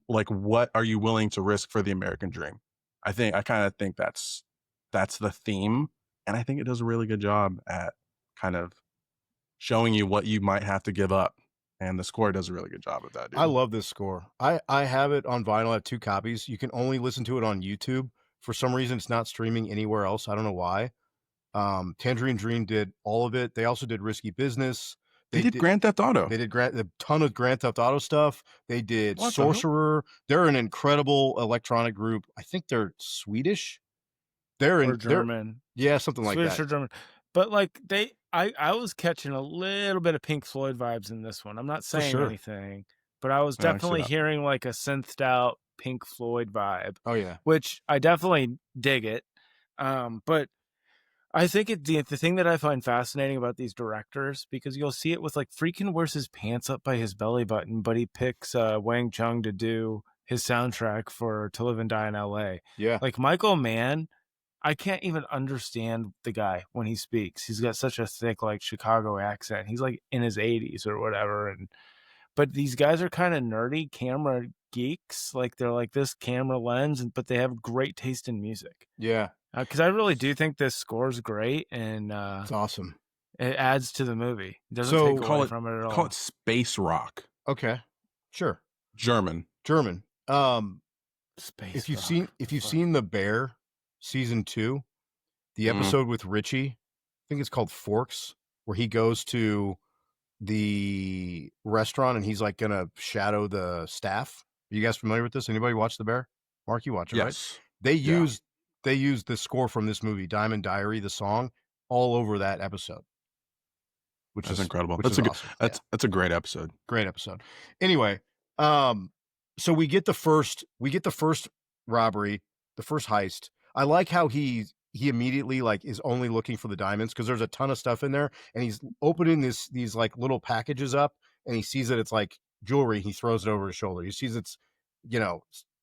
like, what are you willing to risk for the American dream? I kind of think that's the theme, and I think it does a really good job at kind of showing you what you might have to give up, and the score does a really good job of that, dude. I love this score. I have it on vinyl. I have 2 copies. You can only listen to it on YouTube. For some reason, it's not streaming anywhere else. I don't know why. Tangerine Dream did all of it. They also did Risky Business. They did Grand Theft Auto. They did a ton of Grand Theft Auto stuff. They did What the Sorcerer. They're an incredible electronic group. I think they're Swedish. They're German. Yeah, something like Swedish that. or German. But like I was catching a little bit of Pink Floyd vibes in this one. I'm not saying anything, but I was definitely hearing like a synthed out Pink Floyd vibe. Oh yeah. Which I definitely dig it. But I think the thing that I find fascinating about these directors, because you'll see it with like Friedkin wears his pants up by his belly button, but he picks Wang Chung to do his soundtrack for To Live and Die in LA. Yeah. Like Michael Mann, I can't even understand the guy when he speaks. He's got such a thick like Chicago accent. He's like in his 80s or whatever. But these guys are kind of nerdy camera geeks. Like they're like this camera lens, but they have great taste in music. Yeah. Because I really do think this score's great, and it's awesome. It adds to the movie. It doesn't take away from it at all. Call it space rock. Okay, sure. German. Space. If you've seen The Bear season 2, the episode with Richie, I think it's called Forks, where he goes to the restaurant and he's like gonna shadow the staff. Are you guys familiar with this? Anybody watch The Bear? Mark, you watch it, yes. Right? They used the score from this movie, Diamond Diary, the song, all over that episode. Which is incredible. Awesome. That's a great episode. Great episode. Anyway, So we get the first robbery, the first heist. I like how he immediately like is only looking for the diamonds because there's a ton of stuff in there, and he's opening these like little packages up, and he sees that it's like jewelry. He throws it over his shoulder. He sees it's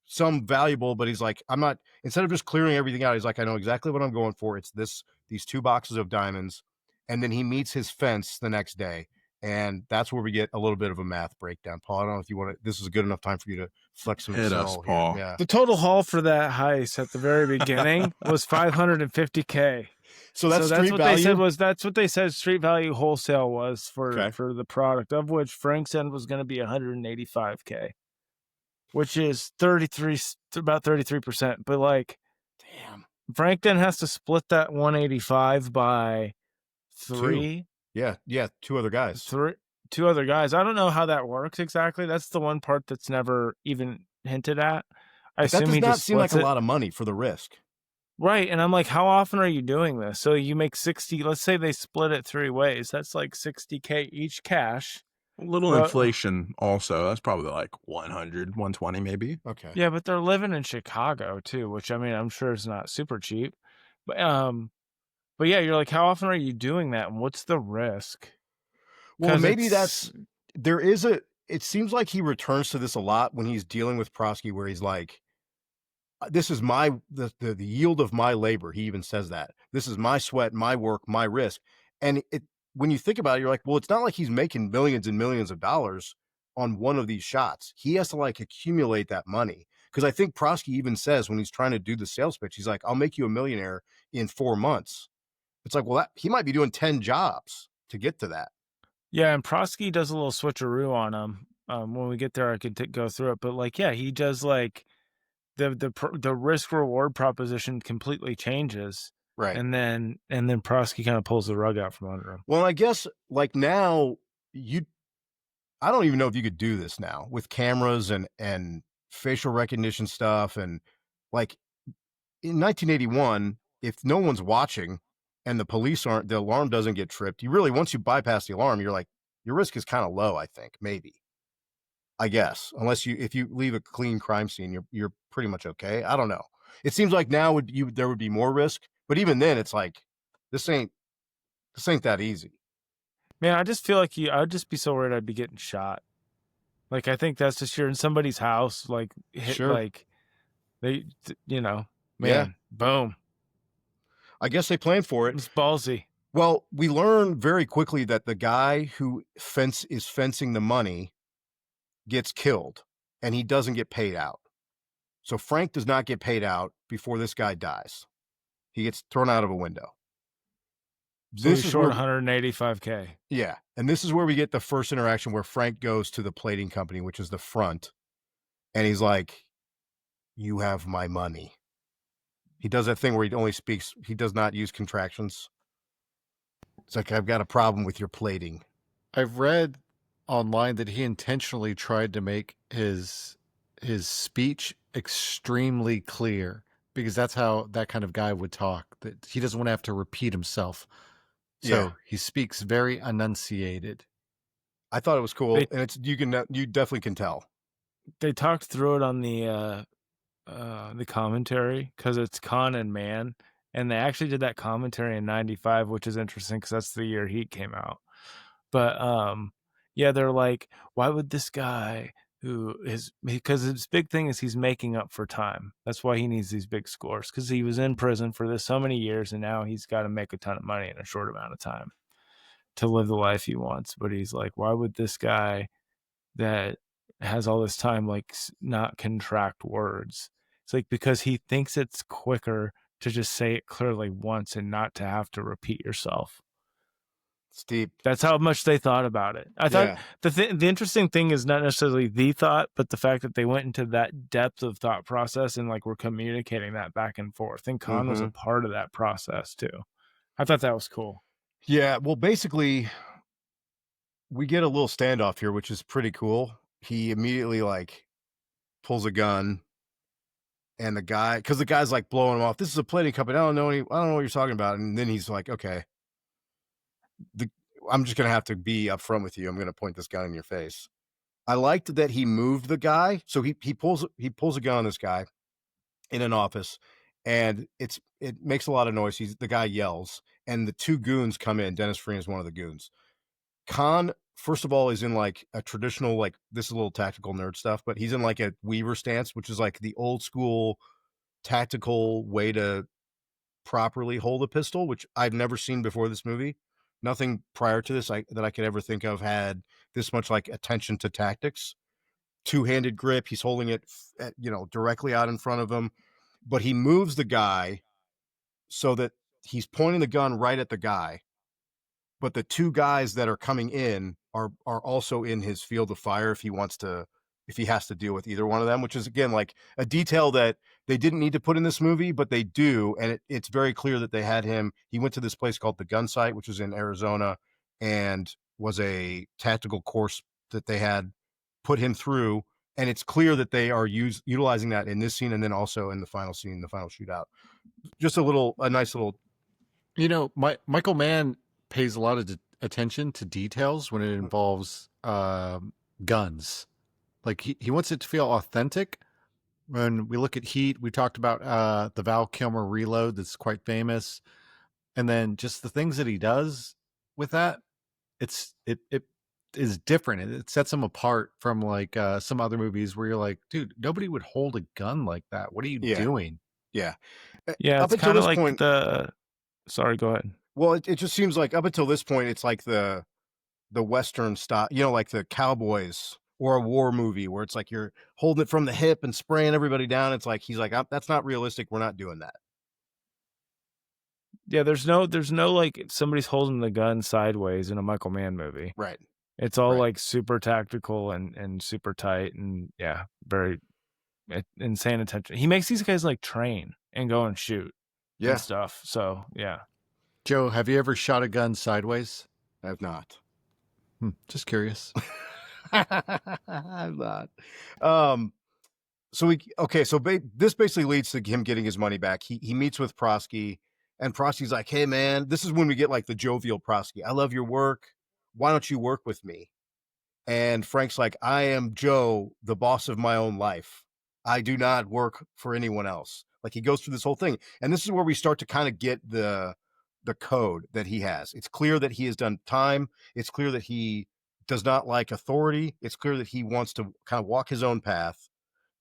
some valuable, but he's like, I'm not. Instead of just clearing everything out, he's like, I know exactly what I'm going for. It's these 2 boxes of diamonds, and then he meets his fence the next day. And that's where we get a little bit of a math breakdown. Paul, I don't know if you want to. This is a good enough time for you to flex some Hit us, Excel Paul. here. Yeah. The total haul for that heist at the very beginning was $550K. So that's that's street what value. they said that's what they said street value wholesale was for the product, of which Frank said was going to be $185K, which is about 33%. But like, damn, Frank then has to split that 185 by 3. Yeah, 2 other guys. 2 other guys. I don't know how that works exactly. That's the one part that's never even hinted at. I assume that does he not just seem like splits a lot of money for the risk. Right. And I'm like, how often are you doing this? So you make 60, let's say they split it 3 ways. That's like 60K each cash. A little inflation also. That's probably like 100, 120 maybe. Okay. Yeah, but they're living in Chicago too, which I mean, I'm sure is not super cheap. But yeah, you're like, how often are you doing that? And what's the risk? Well, maybe it seems like he returns to this a lot when he's dealing with Prosky, where he's like, this is the yield of my labor. He even says that this is my sweat, my work, my risk. And when you think about it, you're like, well, it's not like he's making millions and millions of dollars on one of these shots. He has to like accumulate that money. Because I think Prosky even says when he's trying to do the sales pitch, he's like, I'll make you a millionaire in 4 months. It's like, well, he might be doing 10 jobs to get to that. Yeah, and Prosky does a little switcheroo on him. When we get there, I could go through it. But like, yeah, he does like the risk reward proposition completely changes. Right. And then Prosky kind of pulls the rug out from under him. Well, I guess like now I don't even know if you could do this now with cameras and facial recognition stuff. And like in 1981, if no one's watching and the alarm doesn't get tripped, once you bypass the alarm, you're like, your risk is kind of low, I think, maybe. I guess, unless if you leave a clean crime scene, you're pretty much okay. I don't know. It seems like now there would be more risk, but even then, it's like this ain't that easy. Man, I just feel like I'd just be so worried I'd be getting shot. Like I think that's just you're in somebody's house, like like they, boom. I guess they planned for it. It's ballsy. Well, we learn very quickly that the guy who is fencing the money gets killed and he doesn't get paid out. So Frank does not get paid out before this guy dies. He gets thrown out of a window. So this is short 185K. Yeah. And this is where we get the first interaction where Frank goes to the plating company, which is the front. And he's like, you have my money. He does that thing where he does not use contractions. It's like, I've got a problem with your plating. I've read online that he intentionally tried to make his speech extremely clear because that's how that kind of guy would talk, that he doesn't want to have to repeat himself. So he speaks very enunciated. I thought it was cool. And you definitely can tell. They talked through it on the commentary because it's Con and Man. And they actually did that commentary in 95, which is interesting because that's the year Heat came out. But yeah, they're like, why would this guy because his big thing is he's making up for time. That's why he needs these big scores, because he was in prison for this so many years and now he's got to make a ton of money in a short amount of time to live the life he wants. But he's like, why would this guy that has all this time like not contract words? It's like because he thinks it's quicker to just say it clearly once and not to have to repeat yourself. It's deep. That's how much they thought about it. I thought the interesting thing is not necessarily the thought, but the fact that they went into that depth of thought process and like were communicating that back and forth. And Con was a part of that process too. I thought that was cool. Yeah. Well, basically, we get a little standoff here, which is pretty cool. He immediately like pulls a gun, and the guy's like blowing him off. This is a plating company. I don't know what you're talking about. And then he's like, okay. I'm just going to have to be upfront with you. I'm going to point this gun in your face. I liked that he moved the guy. So he pulls a gun on this guy in an office, and it makes a lot of noise. The guy yells, and the two goons come in. Dennis Farina is one of the goons. Khan, first of all, is in like a traditional, like, this is a little tactical nerd stuff, but he's in like a Weaver stance, which is like the old school tactical way to properly hold a pistol, which I've never seen before this movie. Nothing prior to this that I could ever think of had this much like attention to tactics. Two-handed grip. He's holding it, directly out in front of him, but he moves the guy so that he's pointing the gun right at the guy. But the two guys that are coming in are also in his field of fire if he has to deal with either one of them, which is, again, like a detail that they didn't need to put in this movie, but they do. And it's very clear that they had him. He went to this place called the Gun Site, which is in Arizona, and was a tactical course that they had put him through. And it's clear that they are utilizing that in this scene, and then also in the final scene, the final shootout. Just a nice little. Michael Mann pays a lot of attention to details when it involves guns. Like he wants it to feel authentic. When we look at Heat, we talked about the Val Kilmer reload that's quite famous, and then just the things that he does with that. It is different. It sets him apart from like some other movies where you're like, dude, nobody would hold a gun like that. What are you doing? Yeah. Yeah, Up it's until kind of this like point, Sorry, go ahead. well, it just seems like up until this point, it's like the Western style, like the cowboys or a war movie where it's like you're holding it from the hip and spraying everybody down. It's like, he's like, that's not realistic. We're not doing that. Yeah, there's no like somebody's holding the gun sideways in a Michael Mann movie. Right. It's all Right. like super tactical and super tight, and yeah, very insane attention. He makes these guys like train and go and shoot and stuff. So yeah. Joe, have you ever shot a gun sideways? I have not. Just curious. I'm not. So this basically leads to him getting his money back. He meets with Prosky, and Prosky's like, "Hey man, this is when we get like the jovial Prosky. I love your work. Why don't you work with me?" And Frank's like, "I am Joe, the boss of my own life. I do not work for anyone else." Like, he goes through this whole thing, and this is where we start to kind of get the code that he has. It's clear that he has done time. It's clear that he does not like authority. It's clear that he wants to kind of walk his own path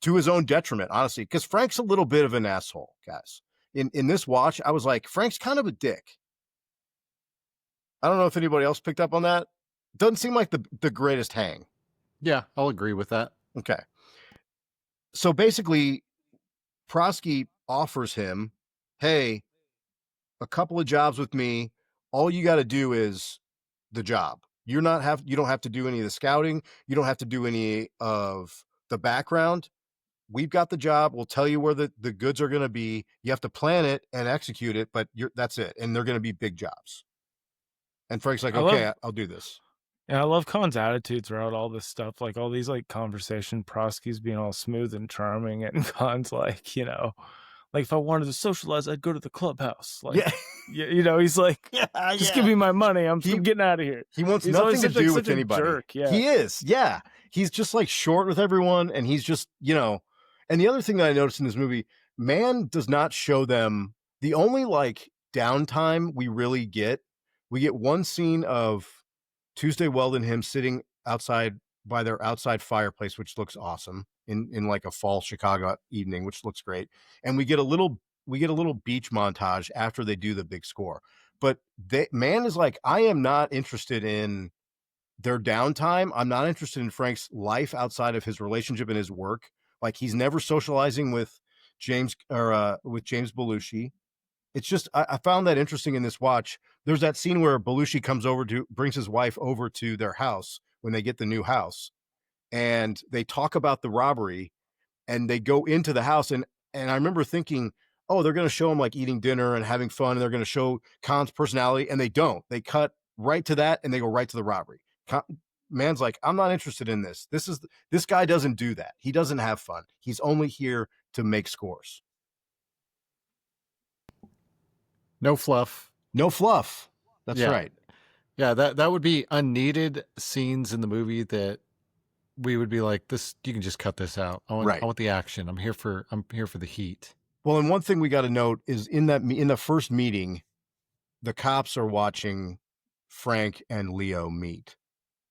to his own detriment, honestly, because Frank's a little bit of an asshole, guys. In this watch, I was like, Frank's kind of a dick. I don't know if anybody else picked up on that. Doesn't seem like the greatest hang. Yeah, I'll agree with that. Okay. So basically, Prosky offers him, hey, a couple of jobs with me. All you got to do is the job. You don't have to do any of the scouting. You don't have to do any of the background. We've got the job. We'll tell you where the goods are going to be. You have to plan it and execute it, but that's it. And they're going to be big jobs. And Frank's like, okay, I'll do this. Yeah, I love Khan's attitude throughout all this stuff. Like all these like conversation, Prosky's being all smooth and charming, and Khan's like, like if I wanted to socialize, I'd go to the clubhouse. Like, he's like, just give me my money. I'm getting out of here. He wants he's nothing to do with anybody. Jerk, yeah. He is. Yeah. He's just like short with everyone. And he's just, and the other thing that I noticed in this movie, Mann does not show them the only like downtime we get one scene of Tuesday Weld and him sitting outside by their outside fireplace, which looks awesome in like a fall Chicago evening, which looks great. And we get a little beach montage after they do the big score. But Mann is like, I am not interested in their downtime. I'm not interested in Frank's life outside of his relationship and his work. Like, he's never socializing with James Belushi. It's just, I found that interesting in this watch. There's that scene where Belushi brings his wife over to their house when they get the new house, and they talk about the robbery, and they go into the house. And I remember thinking, oh, they're going to show him like eating dinner and having fun, and they're going to show Khan's personality, and they don't. They cut right to that, and they go right to the robbery. Mann's like, I'm not interested in this. This guy doesn't do that. He doesn't have fun. He's only here to make scores. No fluff. No fluff. That's right. Yeah, that would be unneeded scenes in the movie that we would be like, this, you can just cut this out. I Right. want the action. I'm here for the heat. Well, and one thing we got to note is in the first meeting, the cops are watching Frank and Leo meet.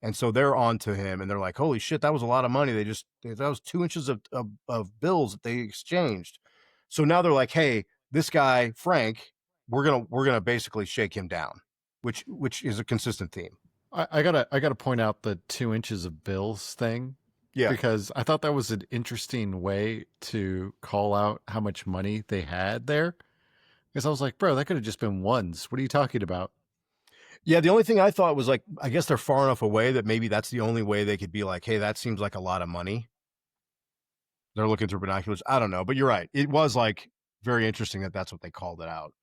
And so they're on to him and they're like, holy shit, that was a lot of money. That was 2 inches of bills that they exchanged. So now they're like, hey, this guy, Frank, we're gonna basically shake him down, which is a consistent theme. I gotta point out the 2 inches of bills thing. Yeah. Because I thought that was an interesting way to call out how much money they had there. Because I was like, bro, that could have just been ones. What are you talking about? Yeah, the only thing I thought was like, I guess they're far enough away that maybe that's the only way they could be like, hey, that seems like a lot of money. They're looking through binoculars. I don't know, but you're right. It was like very interesting that that's what they called it out.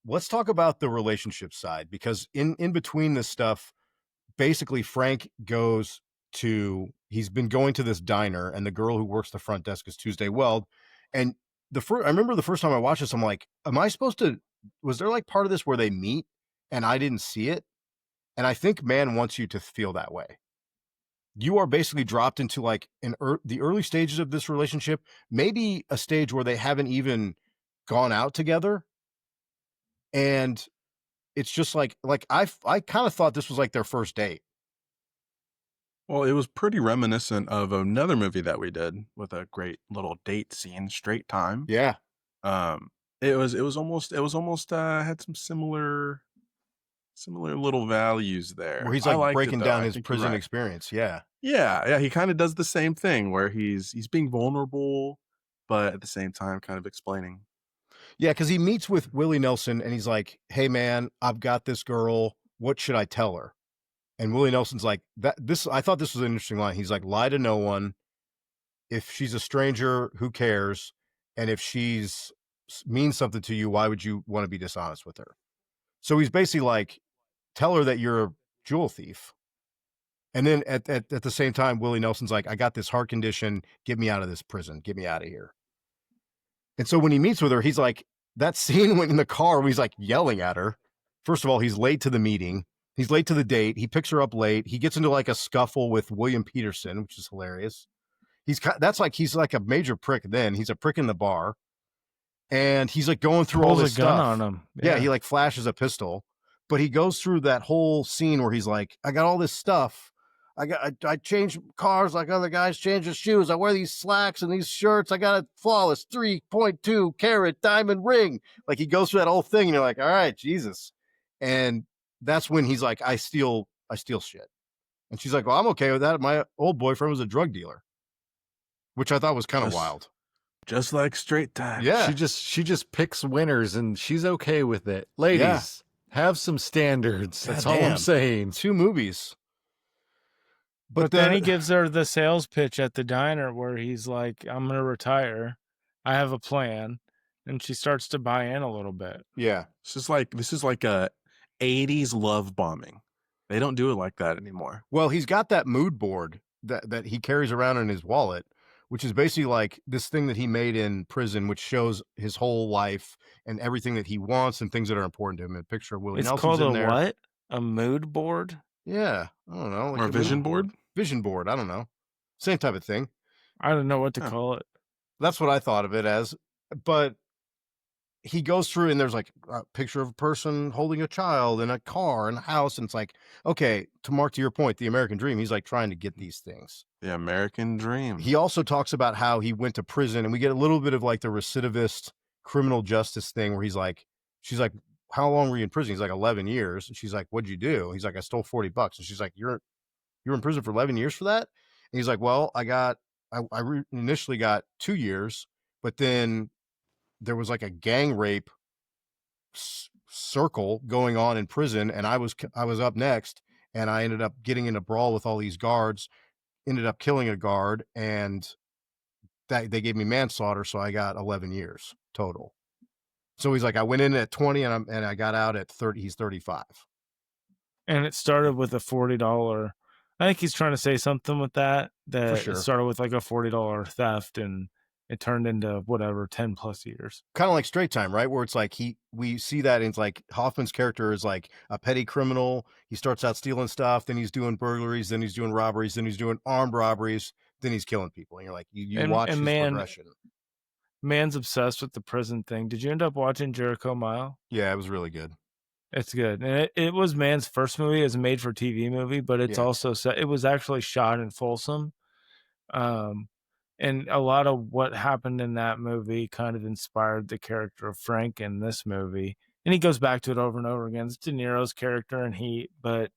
Let's talk about the relationship side, because in between this stuff, basically Frank he's been going to this diner, and the girl who works the front desk is Tuesday Weld. And I remember the first time I watched this, I'm like, was there like part of this where they meet and I didn't see it? And I think man wants you to feel that way. You are basically dropped into like the early stages of this relationship, maybe a stage where they haven't even gone out together. And it's just like I kind of thought this was like their first date. Well, it was pretty reminiscent of another movie that we did with a great little date scene, Straight Time. Yeah. It was almost had some similar little values there. Where he's I like liked it, breaking though. down I his think you're prison right. experience. Yeah. Yeah, he kind of does the same thing where he's being vulnerable, but at the same time kind of explaining. Yeah, because he meets with Willie Nelson and he's like, hey man, I've got this girl. What should I tell her? And Willie Nelson's like, I thought this was an interesting line. He's like, lie to no one. If she's a stranger, who cares? And if she's means something to you, why would you want to be dishonest with her? So he's basically like, tell her that you're a jewel thief. And then at the same time, Willie Nelson's like, I got this heart condition. Get me out of this prison. Get me out of here. And so when he meets with her, he's like, that scene when in the car where he's like yelling at her. First of all, he's late to the meeting. He's late to the date. He picks her up late. He gets into like a scuffle with William Peterson, which is hilarious. He's like a major prick. Then he's a prick in the bar, and he's like going through all Pulls this a gun stuff on him. Yeah, he like flashes a pistol, but he goes through that whole scene where he's like, I got all this stuff. I change cars like other guys change their shoes. I wear these slacks and these shirts. I got a flawless 3.2 carat diamond ring. Like he goes through that whole thing, and you're like, all right, Jesus. And that's when he's like, I steal shit. And she's like, well, I'm okay with that. My old boyfriend was a drug dealer, which I thought was kind of wild. Just like Straight Time. Yeah. She just picks winners and she's okay with it. Ladies, have some standards. That's all I'm saying. 2 movies. But then he gives her the sales pitch at the diner where he's like, I'm going to retire. I have a plan. And she starts to buy in a little bit. Yeah. This is like a 80s love bombing. They don't do it like that anymore. Well, he's got that mood board that he carries around in his wallet, which is basically like this thing that he made in prison, which shows his whole life and everything that he wants and things that are important to him. A picture of Willie Nelson's called in there. What? A mood board? Yeah. I don't know. Like or a vision board? Vision board. I don't know. Same type of thing. I don't know what to call it. That's what I thought of it as. But he goes through and there's like a picture of a person holding a child in a car and a house. And it's like, okay, to your point, the American dream, he's like trying to get these things. The American dream. He also talks about how he went to prison, and we get a little bit of like the recidivist criminal justice thing where she's like, how long were you in prison? He's like 11 years. And she's like, what'd you do? He's like, I stole $40. And she's like, you're in prison for 11 years for that? And he's like, well, I initially got 2 years, but then there was like a gang rape circle going on in prison, and I was up next, and I ended up getting in a brawl with all these guards, ended up killing a guard, and that they gave me manslaughter, so I got 11 years total. So he's like, I went in at 20 and I got out at 30. He's 35. And it started with a $40. I think he's trying to say something with that. For sure. It started with like a $40 theft, and it turned into whatever 10 plus years. Kind of like Straight Time, right? Where it's like we see that and it's like Hoffman's character is like a petty criminal. He starts out stealing stuff, then he's doing burglaries, then he's doing robberies, then he's doing armed robberies, then he's killing people. And you're like, you watch his progression. Man's obsessed with the prison thing. Did you end up watching Jericho Mile? Yeah, it was really good. It's good. And it was Man's first movie as a made-for-TV movie, but it's also set. It was actually shot in Folsom. And a lot of what happened in that movie kind of inspired the character of Frank in this movie. And he goes back to it over and over again. It's De Niro's character and but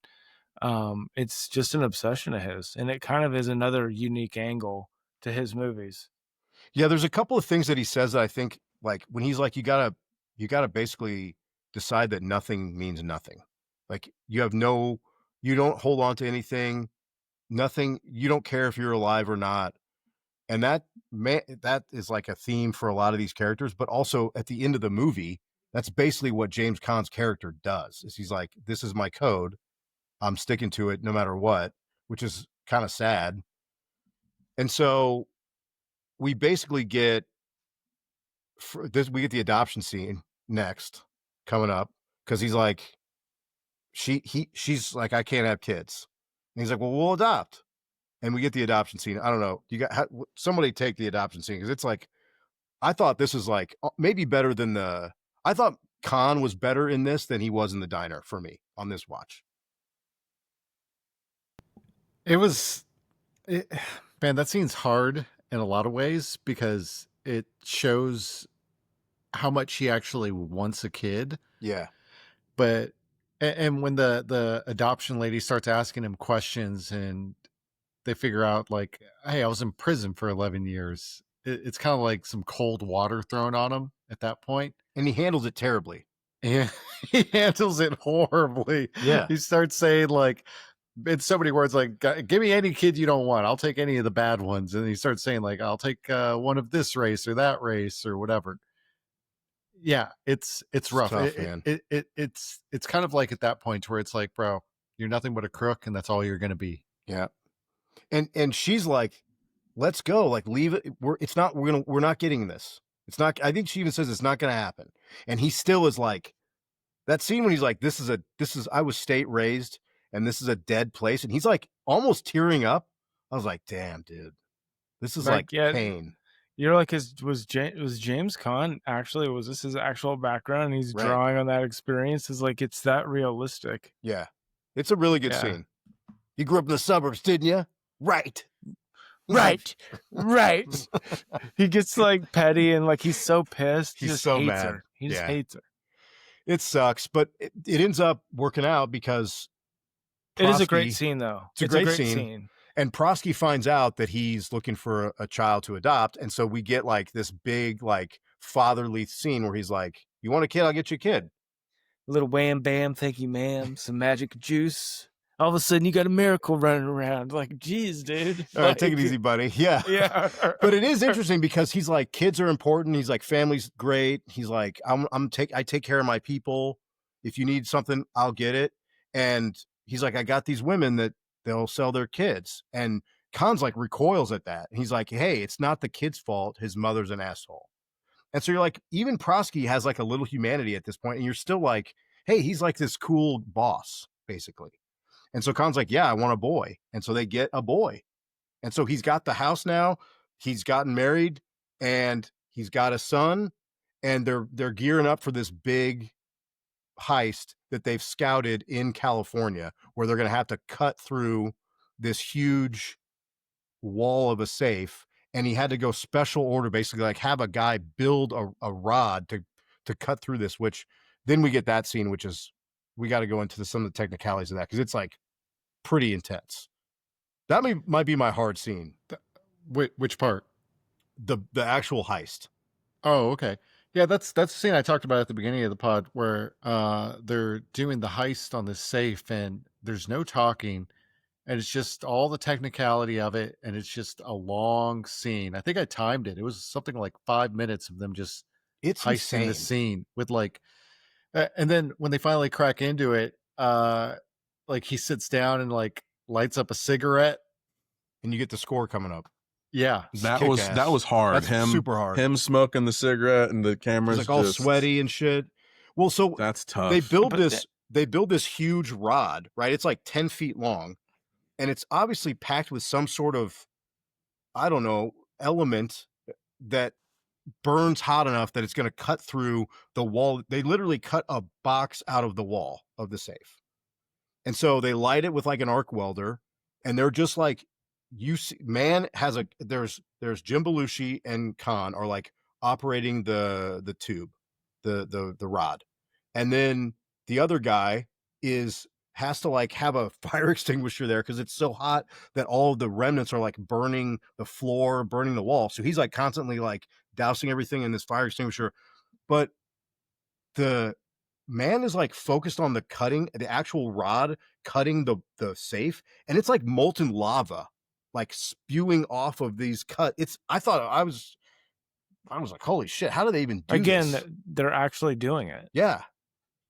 it's just an obsession of his. And it kind of is another unique angle to his movies. Yeah, there's a couple of things that he says that I think, like, when he's like, you gotta basically decide that nothing means nothing. Like, you don't hold on to anything, nothing, you don't care if you're alive or not. And that is like a theme for a lot of these characters, but also at the end of the movie, that's basically what James Caan's character does. Is he's like, this is my code, I'm sticking to it no matter what, which is kind of sad. And so we basically get the adoption scene next coming up, because he's like, she's like, I can't have kids, and he's like, well, we'll adopt, and we get the adoption scene. I don't know, somebody take the adoption scene, because it's like, I thought this was like maybe better than I thought Caan was better in this than he was in The Diner for me on this watch. Man, that scene's hard in a lot of ways because it shows how much he actually wants a kid. Yeah. But and when the adoption lady starts asking him questions and they figure out like, hey, I was in prison for 11 years. It's kind of like some cold water thrown on him at that point. And he handles it terribly. Yeah, he handles it horribly. Yeah. He starts saying like, in so many words, like, give me any kid you don't want. I'll take any of the bad ones. And he starts saying like, I'll take one of this race or that race or whatever. Yeah, it's rough. Tough, man. It's kind of like at that point where it's like, bro, you're nothing but a crook and that's all you're going to be. Yeah. And she's like, let's go, like, leave it. We're not getting this. It's not, I think she even says it's not going to happen. And he still is like, that scene when he's like, I was state raised and this is a dead place. And he's like almost tearing up. I was like, damn, dude, this is like pain. You're like, was James Caan actually, was this his actual background? And he's drawing on that experience. Is like, it's that realistic. Yeah. It's a really good scene. You grew up in the suburbs, didn't you? Right. He gets like petty and like, he's so pissed. He's so mad. Her. He just hates her. It sucks, but it ends up working out because it is a great scene, though. It's a great scene. And Prosky finds out that he's looking for a child to adopt. And so we get like this big, like, fatherly scene where he's like, you want a kid? I'll get you a kid. A little wham bam, thank you, ma'am. Some magic juice. All of a sudden you got a miracle running around. Like, geez, dude. All right, take it easy, buddy. Yeah. Yeah. But it is interesting because he's like, kids are important. He's like, family's great. He's like, I take care of my people. If you need something, I'll get it. And he's like, I got these women that they'll sell their kids. And Caan's like recoils at that. He's like, hey, it's not the kid's fault. His mother's an asshole. And so you're like, even Prosky has like a little humanity at this point, and you're still like, hey, he's like this cool boss, basically. And so Caan's like, yeah, I want a boy. And so they get a boy. And so he's got the house now. He's gotten married and he's got a son, and they're gearing up for this big heist that they've scouted in California, where they're going to have to cut through this huge wall of a safe. And he had to go special order, basically like have a guy build a rod to cut through this, which then we get that scene, which is, we got to go into some of the technicalities of that, because it's like pretty intense. That might be my hard scene. Which part? The actual heist. Oh, okay. Yeah, that's the scene I talked about at the beginning of the pod, where they're doing the heist on this safe and there's no talking, and it's just all the technicality of it, and it's just a long scene. I think I timed it. It was something like 5 minutes of them just heisting insane. the scene with like, and then when they finally crack into it, like he sits down and like lights up a cigarette, and you get the score coming up. Yeah. That kick-ass. was hard. That's super hard. Him smoking the cigarette and the He's cameras like all just sweaty and shit. Well, so That's tough. they build But this huge rod, right? It's like 10 feet long, and it's obviously packed with some sort of, I don't know, element that burns hot enough that it's going to cut through the wall. They literally cut a box out of the wall of the safe. And so they light it with like an arc welder, and they're just like, you see, there's Jim Belushi and Khan are like operating the tube, the rod. And then the other guy has to like have a fire extinguisher there because it's so hot that all of the remnants are like burning the floor, burning the wall. So he's like constantly like dousing everything in this fire extinguisher. But the man is like focused on the actual rod cutting the safe, and it's like molten lava like spewing off of these I was like, holy shit, how do they even do this? They're actually doing it. Yeah.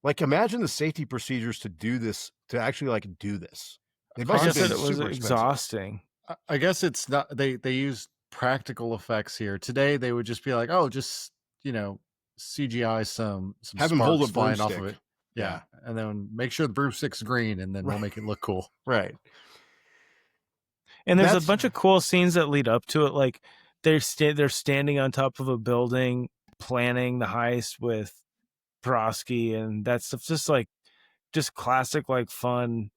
Like, imagine the safety procedures to do this, to actually like do this. They must have been it was super exhausting. I guess it's not, they use practical effects here. Today they would just be like, oh, just, CGI some Have him hold a sparks flying off of broomstick. it. Yeah. And then make sure the broomstick's green, and then we'll make it look cool. Right. And there's a bunch of cool scenes that lead up to it. Like they're standing on top of a building, planning the heist with Prosky, and that stuff's just classic, like fun.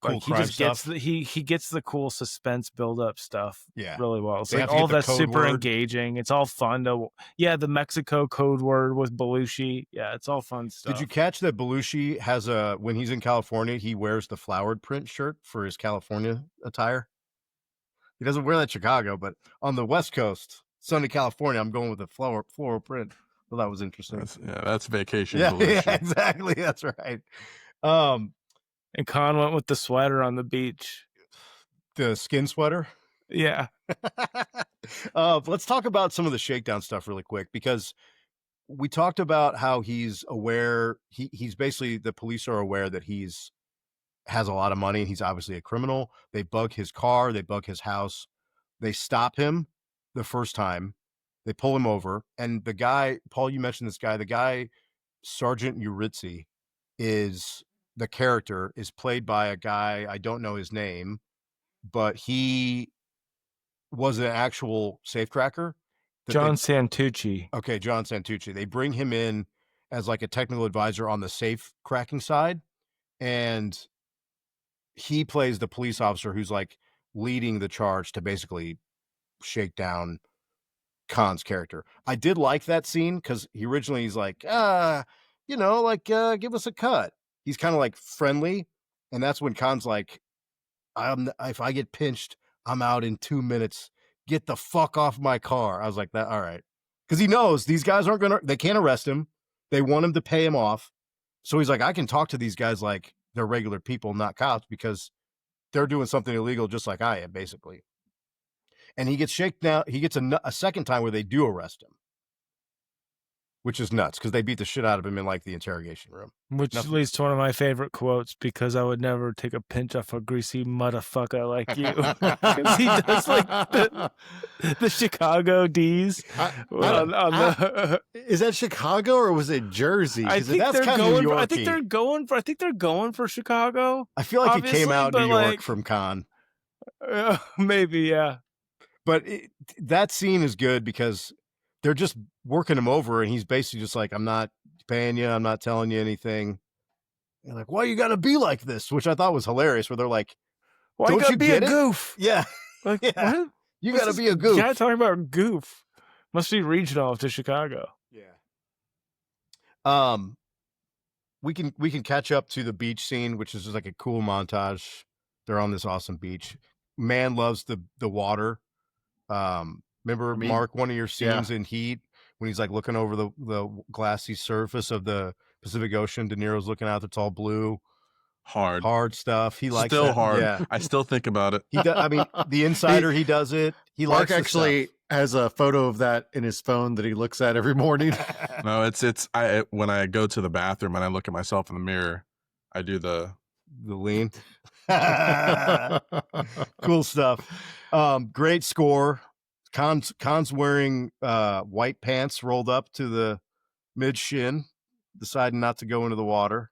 Cool Like crime stuff. he gets the cool suspense build up stuff really well. It's They like have to all get the that's code super word. engaging. It's all fun the Mexico code word with Belushi. Yeah, it's all fun stuff. Did you catch that Belushi has when he's in California, he wears the flowered print shirt for his California attire? He doesn't wear that in Chicago, but on the West Coast, sunny California, I'm going with the floral print. Well, that was interesting. That's vacation. Yeah, Belushi. yeah, exactly. That's right. And Khan went with the sweater on the beach. The skin sweater. Yeah. Let's talk about some of the shakedown stuff really quick, because we talked about how he's aware. He's basically, the police are aware that has a lot of money. He's obviously a criminal. They bug his car. They bug his house. They stop him the first time. They pull him over. And the guy, Paul, you mentioned this guy, the guy, Sergeant Uritzi, the character is played by a guy, I don't know his name, but he was an actual safecracker. John Santucci. Okay, John Santucci. They bring him in as like a technical advisor on the safe cracking side, and he plays the police officer who's like leading the charge to basically shake down Khan's character. I did like that scene because he's like, give us a cut. He's kind of like friendly, and that's when Khan's like, if I get pinched, I'm out in 2 minutes. Get the fuck off my car. I was like, that all right, because he knows these guys they can't arrest him. They want him to pay him off. So he's like, I can talk to these guys like they're regular people, not cops, because they're doing something illegal just like I am, basically. And he gets shaken out. He gets a second time where they do arrest him, which is nuts because they beat the shit out of him in like the interrogation room. Which leads to one of my favorite quotes, because I would never take a pinch off a greasy motherfucker like you. Because he does like the Chicago D's. Is that Chicago or was it Jersey? I think that's they're kind going. of I think they're going for. I think they're going for Chicago. I feel like he came out but New York from Khan. Maybe, yeah. But that scene is good because they're just working him over, and he's basically just like, I'm not paying you. I'm not telling you anything. And like, why you got to be like this? Which I thought was hilarious, where they're like, why don't you gotta you be get a it? goof? Yeah. Like, Yeah. what? You What's got to this be a goof. guy talking about goof. Must be regional to Chicago. Yeah. We can catch up to the beach scene, which is just like a cool montage. They're on this awesome beach. Man loves the water. Remember, Mark, one of your scenes in Heat when he's like looking over the glassy surface of the Pacific Ocean. De Niro's looking out; it's all blue. Hard stuff. He likes still that. hard. Yeah, I still think about it. he does. I mean, The Insider. He does it. He Mark likes the actually stuff. has a photo of that in his phone that he looks at every morning. No, it's when I go to the bathroom and I look at myself in the mirror, I do the lean. Cool stuff. Great score. Khan's wearing white pants rolled up to the mid shin, deciding not to go into the water.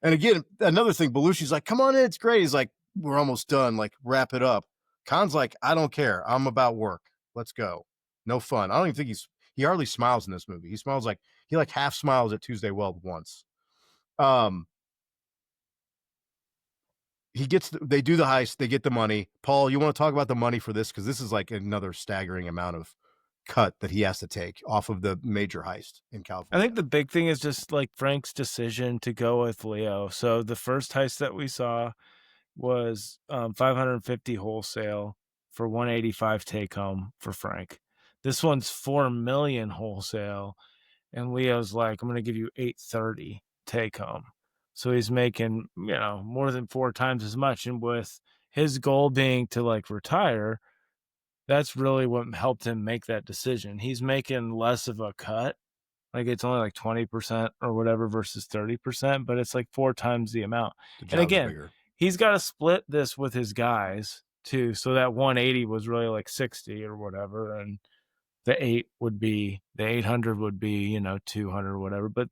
And again, another thing, Belushi's like, come on in, it's great. He's like, we're almost done, like, wrap it up. Khan's like, I don't care. I'm about work. Let's go. No fun. I don't even think he hardly smiles in this movie. He smiles like, he like half smiles at Tuesday Weld once. They do the heist, they get the money. Paul, you want to talk about the money for this? Because this is like another staggering amount of cut that he has to take off of the major heist in California. I think the big thing is just like Frank's decision to go with Leo. So the first heist that we saw was 550 wholesale for 185 take home for Frank. This one's 4 million wholesale, and Leo's like, I'm going to give you 830 take home. So he's making, more than 4 times as much. And with his goal being to like retire, that's really what helped him make that decision. He's making less of a cut. Like it's only like 20% or whatever versus 30%, but it's like 4 times the amount. And again, he's got to split this with his guys too. So that 180 was really like 60 or whatever. And the 800 would be, 200 or whatever. But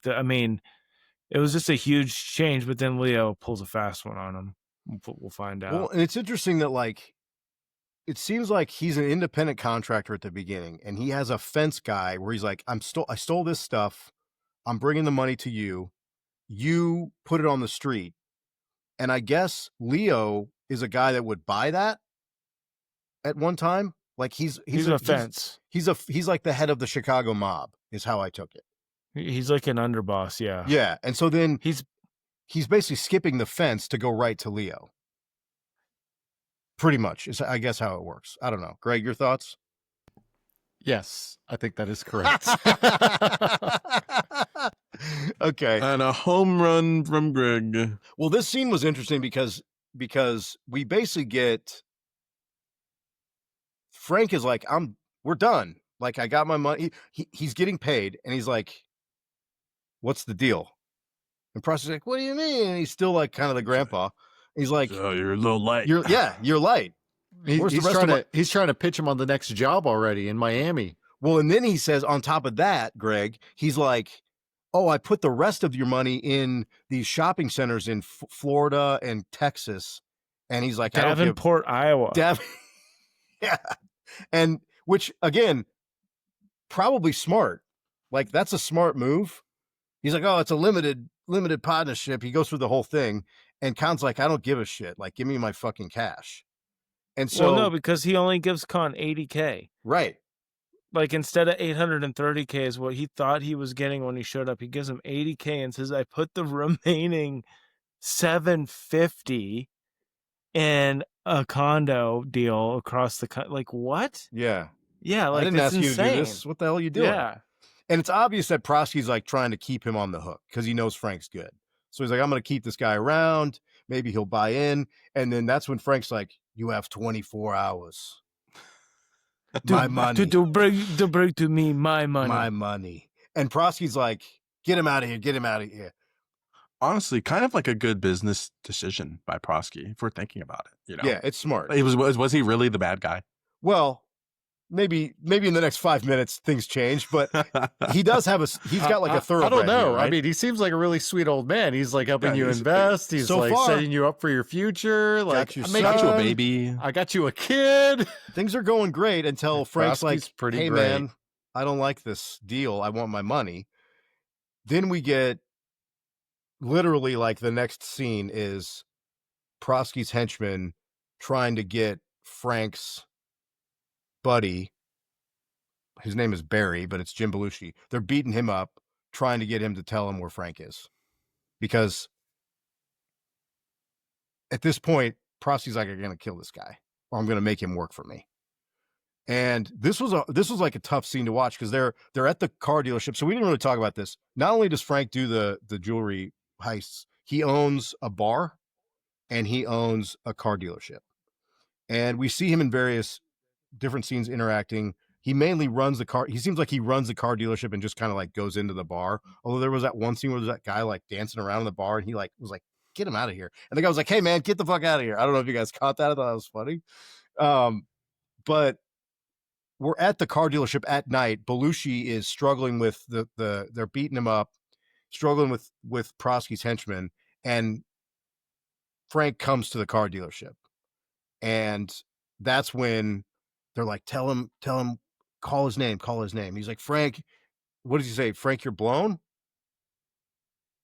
it was just a huge change. But then Leo pulls a fast one on him. We'll find out. Well, and it's interesting that like, it seems like he's an independent contractor at the beginning, and he has a fence guy where he's like, I stole this stuff. I'm bringing the money to you. You put it on the street. And I guess Leo is a guy that would buy that at one time. Like he's a fence. He's like the head of the Chicago mob is how I took it. He's like an underboss. Yeah. Yeah. And so then he's basically skipping the fence to go right to Leo. Pretty much is, I guess, how it works. I don't know. Greg, your thoughts? Yes, I think that is correct. Okay. And a home run from Greg. Well, this scene was interesting because we basically get Frank is like, we're done. Like, I got my money. He's getting paid, and he's like, what's the deal? And Prosty's like, what do you mean? And he's still like kind of the grandpa. He's like, oh, you're a little light. You're light. He's trying to pitch him on the next job already in Miami. Well, and then he says, on top of that, Greg, he's like, oh, I put the rest of your money in these shopping centers in Florida and Texas. And he's like, Davenport, Iowa. Yeah. And which, again, probably smart. Like, that's a smart move. He's like, oh, it's a limited partnership. He goes through the whole thing. And Khan's like, I don't give a shit. Like, give me my fucking cash. And so, well, no, because he only gives Khan $80K. Right. Like, instead of $830K is what he thought he was getting when he showed up. He gives him $80K and says, I put the remaining $750 in a condo deal across the country. Like, what? Yeah. Yeah, like, I didn't ask insane. you to do this. What the hell are you doing? Yeah. And it's obvious that Prosky's like trying to keep him on the hook because he knows Frank's good. So he's like, I'm going to keep this guy around. Maybe he'll buy in. And then that's when Frank's like, you have 24 hours. My money. To bring to me my money. My money. And Prosky's like, get him out of here. Get him out of here. Honestly, kind of like a good business decision by Prosky if we're thinking about it. Yeah, it's smart. Was he really the bad guy? Well, maybe in the next 5 minutes things change, but he does have he's got like a thoroughbred. I don't know. Here, right? I mean, he seems like a really sweet old man. He's like helping you invest. He's so like far, setting you up for your future. Like, I got you a baby. I got you a kid. Things are going great until Frank's like, pretty hey, great. man, I don't like this deal. I want my money. Then we get literally like the next scene is Prosky's henchman trying to get Frank's buddy. His name is Barry, but it's Jim Belushi. They're beating him up, trying to get him to tell him where Frank is. Because at this point, Prosky's like, I'm going to kill this guy, or I'm going to make him work for me. And this was like a tough scene to watch because they're at the car dealership. So we didn't really talk about this. Not only does Frank do the jewelry heists, he owns a bar and he owns a car dealership. And we see him in various different scenes interacting. He mainly runs the car. He seems like he runs the car dealership and just kind of like goes into the bar. Although there was that one scene where there's that guy like dancing around in the bar and he like was like get him out of here. And the guy was like, hey, man, get the fuck out of here. I don't know if you guys caught that. I thought that was funny. But we're at the car dealership at night. Belushi is struggling with they're beating him up, struggling with Prosky's henchmen. And Frank comes to the car dealership. And that's when they're like, tell him, call his name. He's like, Frank, what does he say? Frank, you're blown?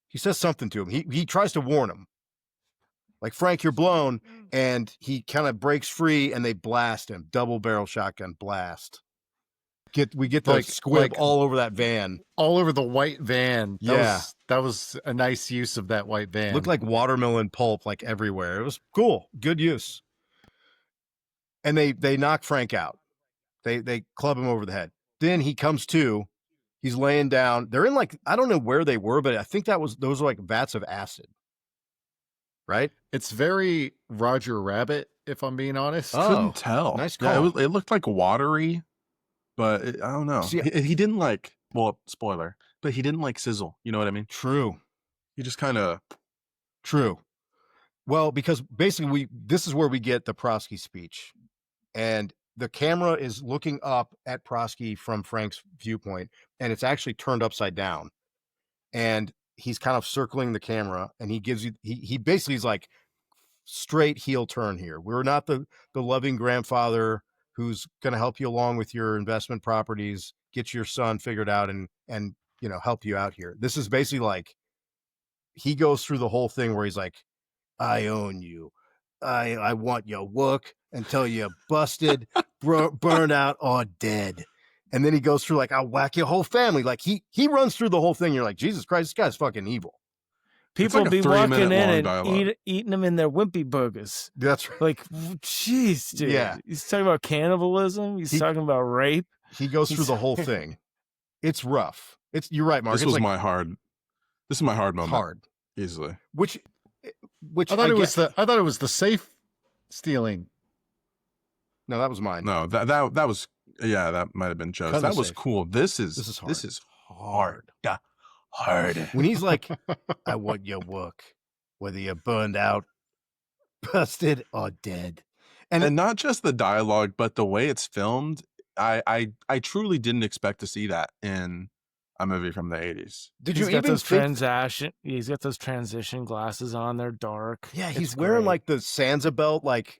He says something to him. He tries to warn him. Like, Frank, you're blown. And he kind of breaks free and they blast him. Double barrel shotgun blast. We get the squib all over that van. All over the white van. Yeah. That was a nice use of that white van. Looked like watermelon pulp, like everywhere. It was cool. Good use. And they knock Frank out. They club him over the head. Then he comes to. He's laying down. They're in like, I don't know where they were, but I think those were like vats of acid. Right? It's very Roger Rabbit, if I'm being honest. Oh, couldn't tell. nice call. Yeah, it looked like watery, but I don't know. See, he didn't like, well, spoiler, but he didn't like sizzle. You know what I mean? True. He just kind of. True. Well, because basically this is where we get the Prosky speech. And the camera is looking up at Prosky from Frank's viewpoint, and it's actually turned upside down. And he's kind of circling the camera, and he gives you, he basically is like, straight heel turn here. We're not the loving grandfather who's going to help you along with your investment properties, get your son figured out and help you out here. This is basically like, he goes through the whole thing where he's like, I own you. I want your work until you're busted, burned out, or dead. And then he goes through like, I'll whack your whole family. Like he runs through the whole thing. You're like, Jesus Christ, this guy's fucking evil. People like a be walking 3-minute in long and dialogue. eating them in their wimpy burgers. That's right. Like, jeez, dude. Yeah. He's talking about cannibalism. He's talking about rape. He goes through the whole thing. It's rough. You're right, Mark. This was my hard moment. Hard. Easily. Which I thought it was the safe stealing. No, that was mine. No, that was, yeah, that might have been Joe's. Kinda That was safe. cool. This is hard. This is hard. Yeah. Hard. When he's like, I want your work, whether you're burned out, busted, or dead. And not just the dialogue, but the way it's filmed. I truly didn't expect to see that in a movie from the 80s. Did He's you got even those think? He's got those transition glasses on. They're dark. Yeah, he's It's wearing great. like the Sansa belt, like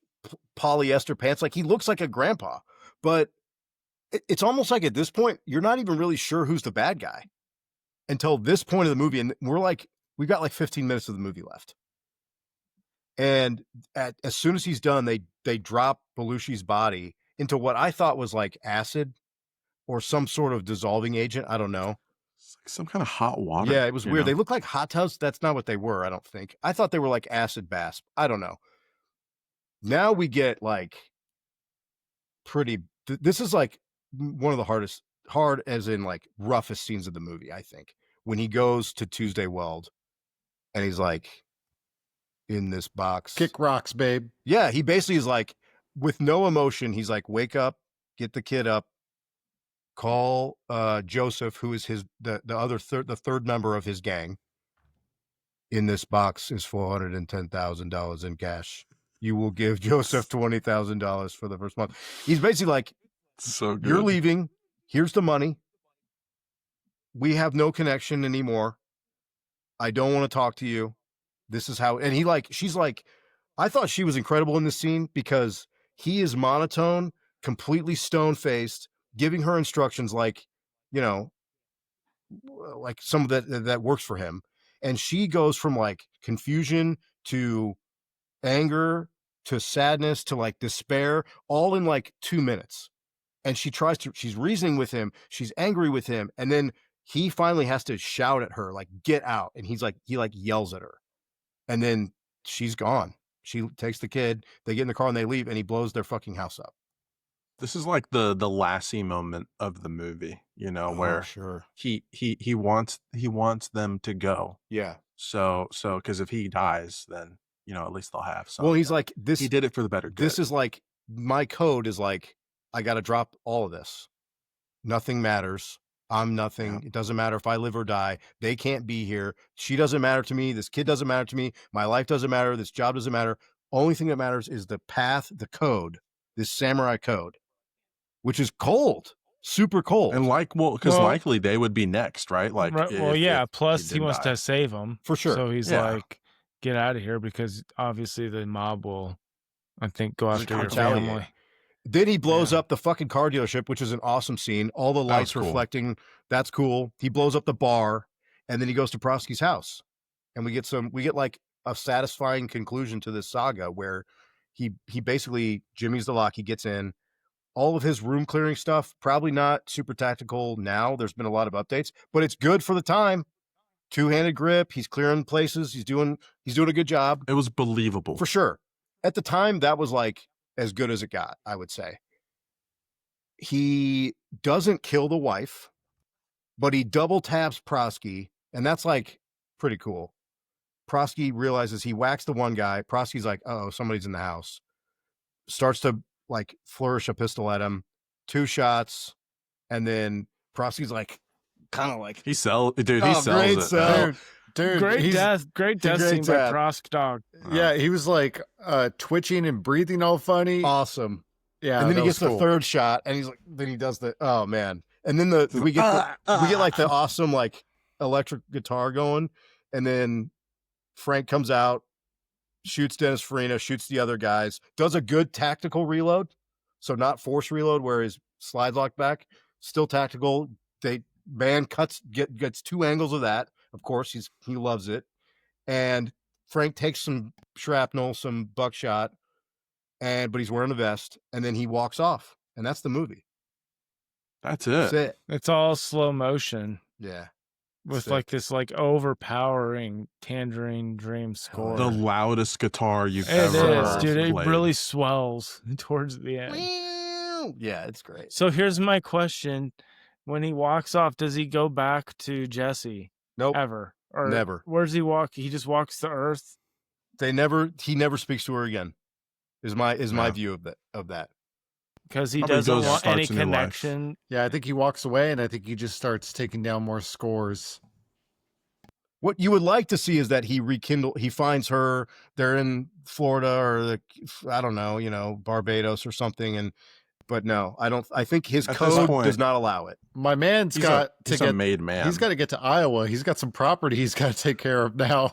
polyester pants. Like he looks like a grandpa. But it's almost like at this point, you're not even really sure who's the bad guy until this point of the movie. And we've got like 15 minutes of the movie left. And as soon as he's done, they drop Belushi's body into what I thought was like acid or some sort of dissolving agent. I don't know. It's like some kind of hot water. Yeah, it was weird. know? They look like hot tubs. That's not what they were, I don't think. I thought they were like acid baths. I don't know. Now we get like this is like one of the hard as in like roughest scenes of the movie, I think. When he goes to Tuesday Weld and he's like, in this box. Kick rocks, babe. Yeah, he basically is like, with no emotion, he's like, wake up, get the kid up, call Joseph, who is the third member of his gang. In this box is $410,000 in cash. You will give Joseph $20,000 for the first month. He's basically like, So good. you're leaving. Here's the money. We have no connection anymore. I don't want to talk to you. This is how, and she's like, I thought she was incredible in this scene because he is monotone, completely stone-faced, giving her instructions like, like some of that works for him. And she goes from like confusion to anger to sadness to like despair, all in like 2 minutes. And she's reasoning with him. She's angry with him. And then he finally has to shout at her, like, get out. And he yells at her. And then she's gone. She takes the kid, they get in the car and they leave, and he blows their fucking house up. This is like the Lassie moment of the movie, where sure. he wants them to go. Yeah. So because if he dies, then at least they'll have some. Well, he's like, this. He did it for the better good. This is like, my code is like, I got to drop all of this. Nothing matters. I'm nothing. It doesn't matter if I live or die. They can't be here. She doesn't matter to me. This kid doesn't matter to me. My life doesn't matter. This job doesn't matter. Only thing that matters is the path, the code, this samurai code, which is cold, super cold. And because likely they would be next, right? Like, plus he wants to save him for sure. So he's like, get out of here, because obviously the mob will, I think, go after your family. Then he blows up the fucking car dealership, which is an awesome scene. All the lights reflecting. That's cool. He blows up the bar, and then he goes to Prosky's house, and we get like a satisfying conclusion to this saga where he basically jimmies the lock. He gets in. All of his room clearing stuff, probably not super tactical now. There's been a lot of updates, but it's good for the time. Two-handed grip. He's clearing places. He's doing a good job. It was believable for sure. At the time, that was like as good as it got, I would say. He doesn't kill the wife, but he double taps Prosky, and that's like pretty cool. Prosky realizes he whacks the one guy. Prosky's like, oh, somebody's in the house. Starts to like flourish a pistol at him. 2 shots, and then Prosky's like, kind of like he sells it. Dude, great death scene by Prosk Dog. Yeah, he was like twitching and breathing all funny. Awesome. Yeah, and then he gets the 3rd shot, and he's like, then he does the, oh man, and then we get like the awesome like electric guitar going, and then Frank comes out, shoots Dennis Farina, shoots the other guys, does a good tactical reload, so not force reload where his slides locked back, still tactical. Man gets 2 angles of that. Of course, he loves it. And Frank takes some shrapnel, some buckshot, but he's wearing a vest, and then he walks off. And that's the movie. That's it. That's it. It's all slow motion. Yeah. With like this like overpowering Tangerine Dream score. The loudest guitar you've ever heard. Dude. It played. really swells towards the end. Yeah, it's great. So here's my question. When he walks off, does he go back to Jesse? Nope. Ever? Or never. Where does he walk? He just walks to Earth? He never speaks to her again. Is my view of that. Because he doesn't want any connection. Yeah, I think he walks away, and I think he just starts taking down more scores. What you would like to see is that he finds her, they're in Florida or I don't know, Barbados or something, but no, I think his code does not allow it. My man's he's a made man. He's got to get to Iowa. He's got some property he's got to take care of now.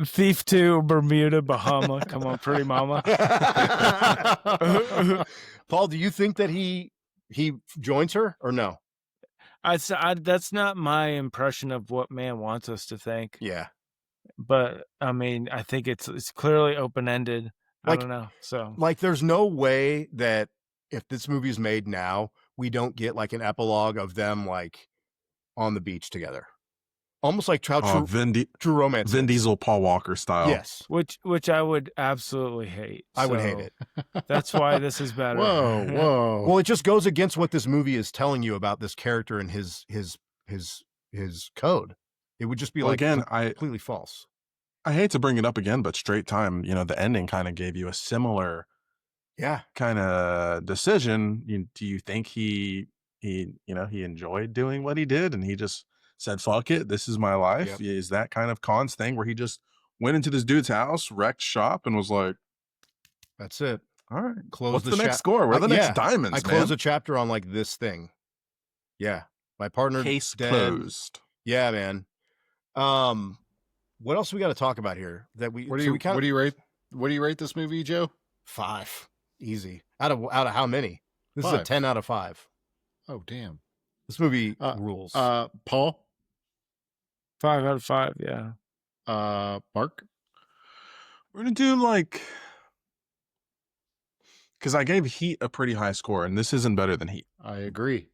Thief 2, Bermuda, Bahama. Come on, pretty mama. Paul, do you think that he joins her or no? That's not my impression of what man wants us to think. Yeah. But I mean, I think it's clearly open-ended. I don't know. So like there's no way that if this movie is made now, we don't get like an epilogue of them like on the beach together. Almost like True Romance. Vin Diesel, Paul Walker style. Yes. Which I would absolutely hate. I would hate it. That's why this is better. Whoa. Well, it just goes against what this movie is telling you about this character and his code. It would just be completely false. I hate to bring it up again, but Straight Time, the ending kind of gave you a similar kind of decision. Do you think he enjoyed doing what he did and he just said, fuck it, this is my life? Yep. Is that kind of Khan's thing where he just went into this dude's house, wrecked shop, and was like, that's it. All right. Close the next score? Where are the next diamonds, I close a chapter on like this thing. Yeah. My partner case dead. Closed. Yeah, man. What else we got to talk about here? What do you rate this movie, Joe? 5. Easy. Out of how many? This 5. is a 10 out of 5. Oh, damn. This movie rules. Paul? 5 out of 5, yeah. Mark? We're gonna do because I gave Heat a pretty high score, and this isn't better than Heat. I agree.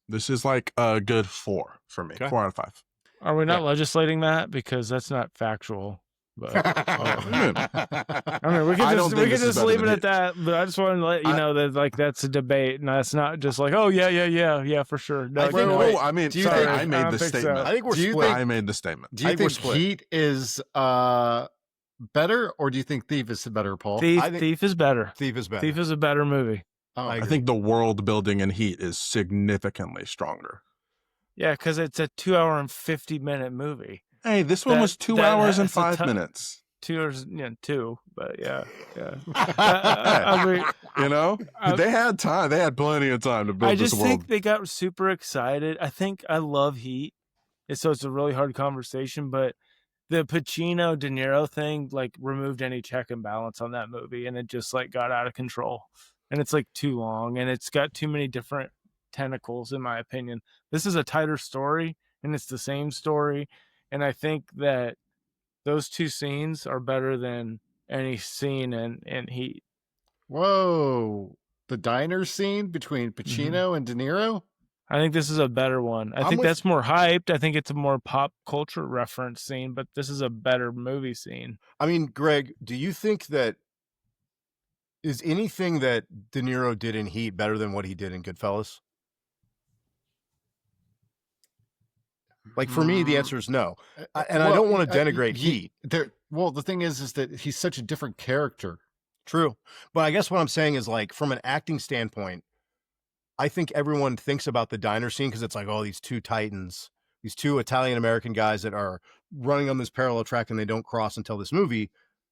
This is like a good 4 for me. Okay. 4 out of 5. Are we not legislating that? Because that's not factual. But I mean, we can just leave it at that. But I just wanted to let you know that that's a debate, and that's not just like, oh yeah, for sure. No, I made the statement. I think we're split. I made the statement. Do you think Heat is better, or do you think Thief is better, Paul? Thief is better. Thief is better. Thief is a better movie. Oh, I think the world building in Heat is significantly stronger. Yeah, because it's a 2-hour and 50-minute movie. Hey, this one was 2 hours and has a 5 ton- minutes. 2 hours, two, but yeah. Hey, mean, you know, they had time. They had plenty of time to build I this just world. think they got super excited. I love Heat, and so it's a really hard conversation, but the Pacino De Niro thing like removed any check and balance on that movie, and it just like got out of control, and it's like too long, and it's got too many different tentacles in my opinion. This is a tighter story, and it's the same story, and I think that those two scenes are better than any scene in Heat. Whoa. The diner scene between Mm-hmm. Pacino and De Niro? I think this is a better one. I think that's more hyped. I think it's a more pop culture reference scene, but this is a better movie scene. I mean, Greg, do you think that is anything that De Niro did in Heat better than what he did in Goodfellas? Like for me, the answer is no. And I don't want to denigrate Heat. Well, the thing is that he's such a different character. True. But I guess what I'm saying is like from an acting standpoint, I think everyone thinks about the diner scene because it's like, oh, these two titans, these two Italian-American guys that are running on this parallel track and they don't cross until this movie.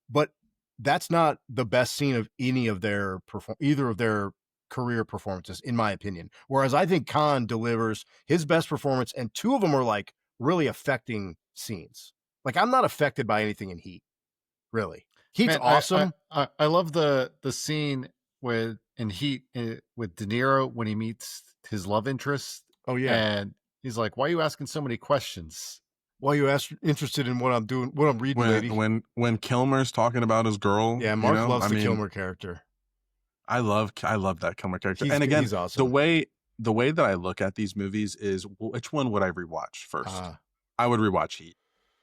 But that's not the best scene of any of their either of their career performances, in my opinion. Whereas I think Khan delivers his best performance, and two of them are like really affecting scenes. Like I'm not affected by anything in Heat, really. Heat's awesome. I love the scene in Heat with De Niro when he meets his love interest. Oh yeah, and he's like, "Why are you asking so many questions? Why are you interested in what I'm doing, what I'm reading, lady?" When Kilmer's talking about his girl, yeah, Mark loves the Kilmer character. I love that Kilmer character. And again, he's awesome. The way that I look at these movies is which one would I rewatch first? I would rewatch Heat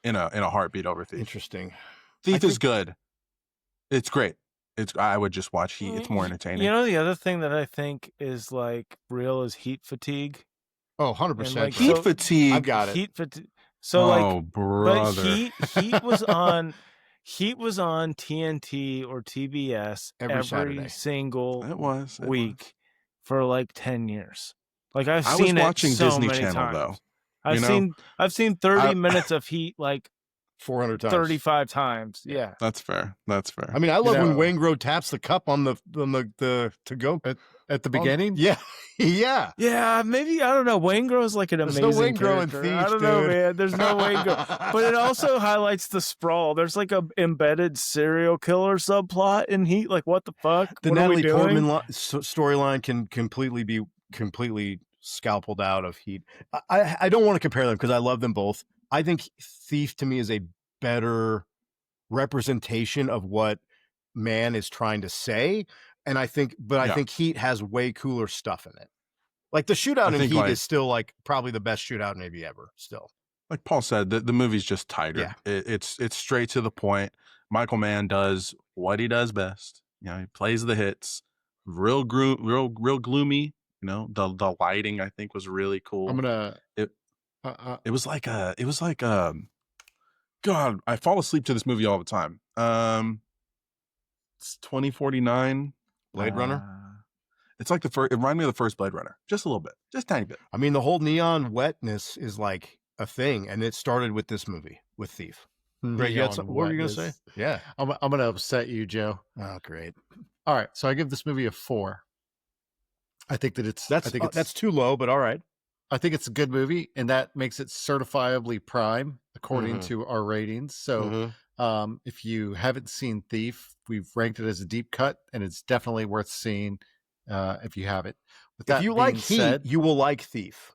in a heartbeat over Thief. Interesting. Thief is good. It's great. I would just watch Heat. It's more entertaining. You know, the other thing that I think is like real is heat fatigue. Oh, 100%. Like, heat fatigue. I've got it. Heat fatigue. So brother. But Heat was on TNT or TBS every single week for like 10 years. Like I was watching so Disney Channel times. Though. I've seen 30 minutes of Heat like 400 times, 35 times. Yeah, that's fair. I mean, I love when Waingro taps the cup on the to go at the beginning. Yeah, yeah. Maybe I don't know. Waingro is like an amazing Waingro character. In Thief, I don't know, man. There's no Waingro, but it also highlights the sprawl. There's like a embedded serial killer subplot in Heat. Like, what the fuck? The what Natalie Portman storyline can completely be scalpeled out of Heat. I don't want to compare them because I love them both. I think Thief to me is a better representation of what man is trying to say. And I think Heat has way cooler stuff in it. Like the shootout in Heat is still like probably the best shootout maybe ever still. Like Paul said, the movie's just tighter. Yeah. It's straight to the point. Michael Mann does what he does best. You know, he plays the hits. Real gloomy. You know, the lighting I think was really cool. It was like God, I fall asleep to this movie all the time. It's 2049 Blade Runner. It's like it reminded me of the first Blade Runner, just a little bit, just a tiny bit. I mean, the whole neon wetness is like a thing, and it started with this movie, with Thief. Greg, what were you gonna say? Yeah, I'm gonna upset you, Joe. Oh, great. All right, so I give this movie a 4. I think that that's too low, but all right. I think it's a good movie, and that makes it certifiably prime according to our ratings. So if you haven't seen Thief, we've ranked it as a deep cut, and it's definitely worth seeing if you haven't. If you like Heat, you will like Thief.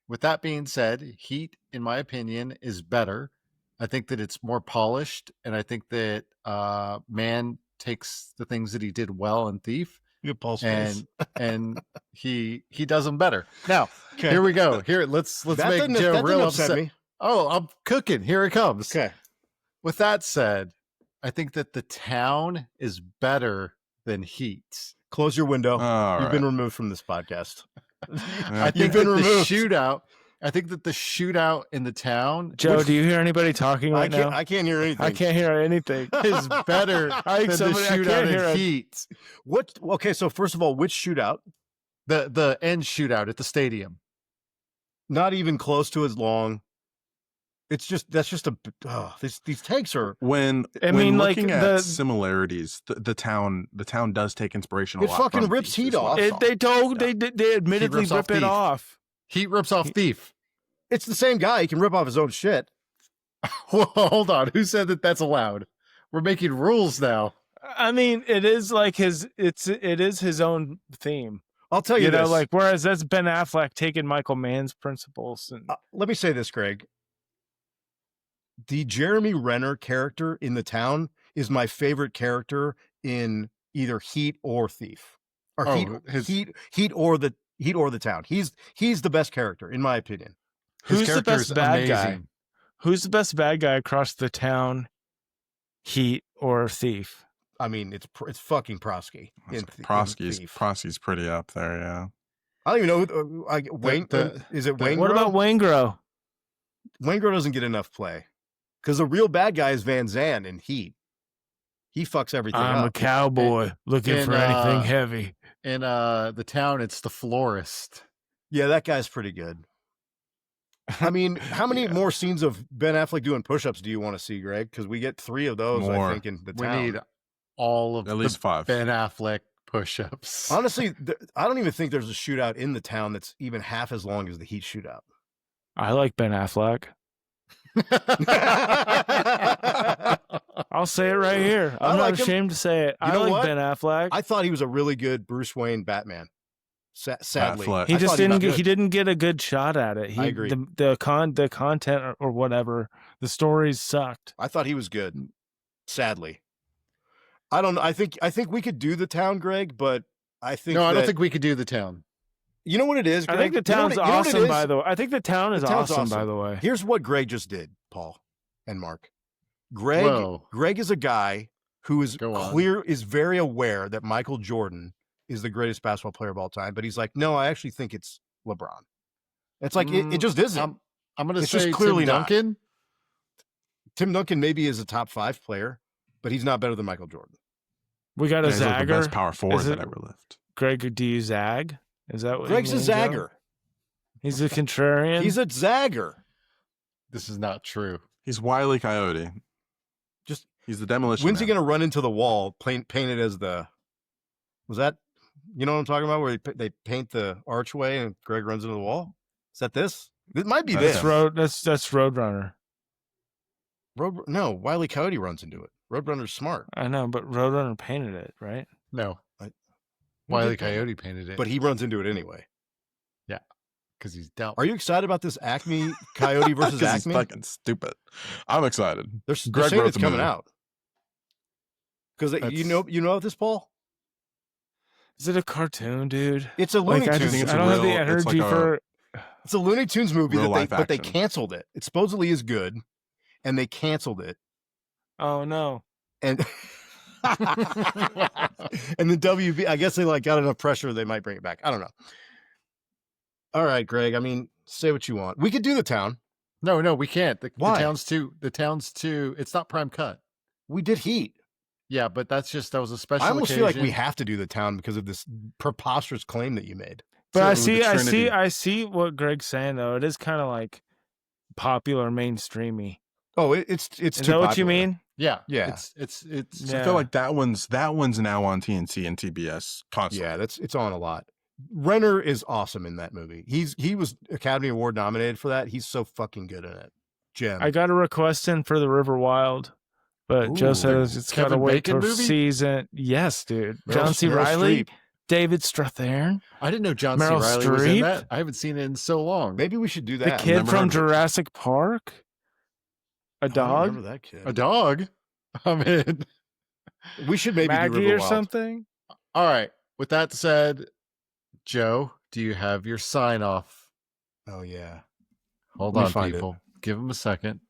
With that being said, Heat, in my opinion, is better. I think that it's more polished, and I think that Mann takes the things that he did well in Thief, and he does them better. Now, here we go. Here, let's make Joe real upset. Me. Oh, I'm cooking. Here it comes. Okay. With that said, I think that The Town is better than Heat. Close your window. You've been removed from this podcast. I think that the shootout. I think that the shootout in The Town. Joe, do you hear anybody talking right now? I can't hear anything. I can't hear anything. Is better than the shootout in Heat. What? Okay, so first of all, which shootout? The end shootout at the stadium. Not even close to as long. It's just these tanks are. When looking at similarities, the town does take inspiration a lot. It fucking rips Heat off. They admittedly rip it off. Heat rips off Thief. It's the same guy. He can rip off his own shit. Well, hold on. Who said that that's allowed? We're making rules now. I mean, it is like it is his own theme. I'll tell you, this. Like whereas that's Ben Affleck taking Michael Mann's principles. And let me say this, Greg. The Jeremy Renner character in the town is my favorite character in either Heat or Thief, or Heat or the town. He's the best character in my opinion. Who's the best bad guy? Who's the best bad guy across the town? Heat or Thief? I mean, it's fucking Prosky. Prosky's pretty up there, yeah. I don't even know. Wayne, is it Waingro? What about Waingro? Waingro doesn't get enough play because the real bad guy is Van Zandt in Heat. He fucks everything up. I'm a cowboy looking for anything heavy. In the town, it's the florist. Yeah, that guy's pretty good. I mean, how many more scenes of Ben Affleck doing push-ups do you want to see, Greg? Because we get 3 of those, I think, in the town. We need all of at least 5 Ben Affleck push-ups. Honestly, I don't even think there's a shootout in the town that's even half as long as the Heat shootout. I like Ben Affleck. I'll say it right here. I'm not ashamed to say it. I like Ben Affleck. I thought he was a really good Bruce Wayne Batman. Sadly, he just didn't. He didn't get a good shot at it. I agree. The content or whatever, the stories sucked. I thought he was good. Sadly, I don't know. I think we could do the town, Greg, but I think I don't think we could do the town. You know what it is, Greg? I think the town's awesome, by the way. I think the town is awesome, by the way. Here's what Greg just did, Paul and Mark. Greg is a guy who is is very aware that Michael Jordan is the greatest basketball player of all time, but he's like, no, I actually think it's LeBron. It's like it just isn't. I'm going to say clearly Tim Duncan. Tim Duncan maybe is a top 5 player, but he's not better than Michael Jordan. We got a Zagger. The best power forward that ever lived. Greg, do you zag? Is that what Greg's a zagger? He's a contrarian. He's a zagger. This is not true. He's Wile E. Coyote. He's the demolition. When's he going to run into the wall, paint it as the? Was that? You know what I'm talking about? Where they paint the archway and Greg runs into the wall? Is that this? It might be this. That's Roadrunner. No, Wile E. Coyote runs into it. Roadrunner's smart. I know, but Roadrunner painted it, right? No. Wile E. Coyote painted it. But he runs into it anyway. Yeah. Because he's dumb. Are you excited about this Acme Coyote versus Acme? He's fucking stupid. I'm excited. They're saying it's coming out. Because you know this, Paul? Is it a cartoon, dude? It's a Looney Tunes. I don't have the energy for. It's a Looney Tunes movie but they canceled it. It supposedly is good, and they canceled it. Oh no! And and the WB, I guess they got enough pressure they might bring it back. I don't know. All right, Greg. I mean, say what you want. We could do the town. No, we can't. Why? The town's too. It's not prime cut. We did Heat. Yeah, but that was a special. I almost occasion. feel like we have to do the town because of this preposterous claim that you made. But I see what Greg's saying though. It is kind of like popular mainstreamy. Oh, it's is that what you mean? Yeah. It's. I feel like that one's now on TNT and TBS constantly. Yeah, it's on a lot. Renner is awesome in that movie. He was Academy Award nominated for that. He's so fucking good in it. Gem. I got a request in for the River Wild. But Joe says it's got to wait till season. Yes, dude. John C. Reilly, David Strathairn. I didn't know John C. Reilly was in that. I haven't seen it in so long. Maybe we should do that. The kid from Jurassic Park. A dog. I remember that kid. A dog. I mean, we should maybe Maggie do River or Wild. something. All right. With that said, Joe, do you have your sign off? Oh yeah. Hold on, people. Give him a second.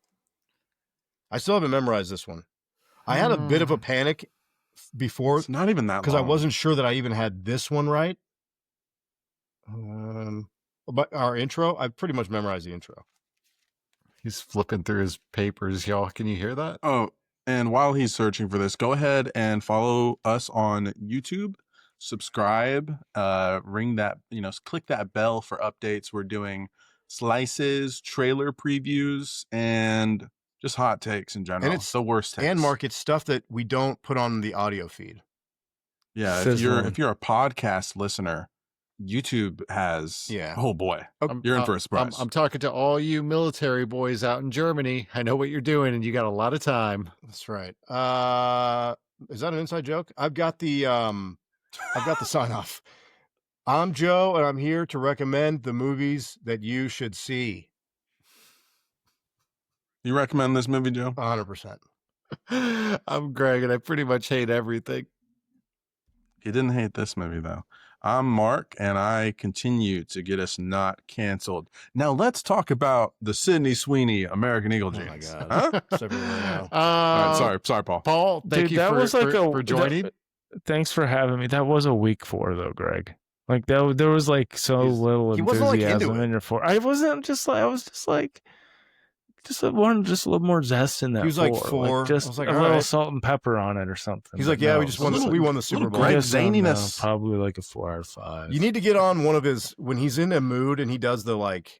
I still haven't memorized this one. I had a bit of a panic before. It's not even that because I wasn't sure that I even had this one right. But our intro, I pretty much memorized the intro. He's flipping through his papers, y'all. Can you hear that? Oh, and while he's searching for this, go ahead and follow us on YouTube. Subscribe, ring that, click that bell for updates. We're doing slices, trailer previews, and just hot takes in general. it's the worst takes. And Mark, it's stuff that we don't put on the audio feed. Yeah, Sizzling. if you're a podcast listener, YouTube has. Oh boy, you're in for a surprise. I'm talking to all you military boys out in Germany. I know what you're doing, and you got a lot of time. That's right. Is that an inside joke? I've got the sign off. I'm Joe, and I'm here to recommend the movies that you should see. You recommend this movie, Joe? 100%. I'm Greg, and I pretty much hate everything. He didn't hate this movie, though. I'm Mark, and I continue to get us not canceled. Now, let's talk about the Sydney Sweeney American Eagle jeans. Oh, my God. Huh? It's everywhere now. All right, sorry, Paul. Paul, thank you for joining. Thanks for having me. That was a week 4, though, Greg. Like, there was, like, so little enthusiasm in your 4. I was just like... Just wanted a little more zest in that. He was like 4. Like just like, a little salt and pepper on it or something. He's like, yeah, we won the Super Bowl. Greg zaniness. Probably like a 4 out of 5. You need to get on one of his when he's in a mood and he does the like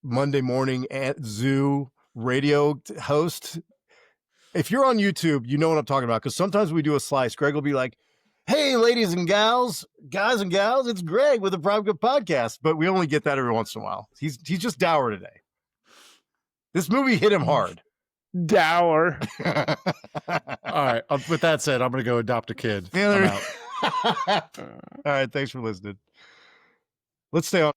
Monday morning at Zoo radio host. If you're on YouTube, you know what I'm talking about because sometimes we do a slice. Greg will be like, "Hey, ladies and gals, guys and gals, it's Greg with the Prime Good Podcast." But we only get that every once in a while. He's just dour today. This movie hit him hard. Dour. All right. With that said, I'm going to go adopt a kid. Yeah, All right. Thanks for listening. Let's stay on.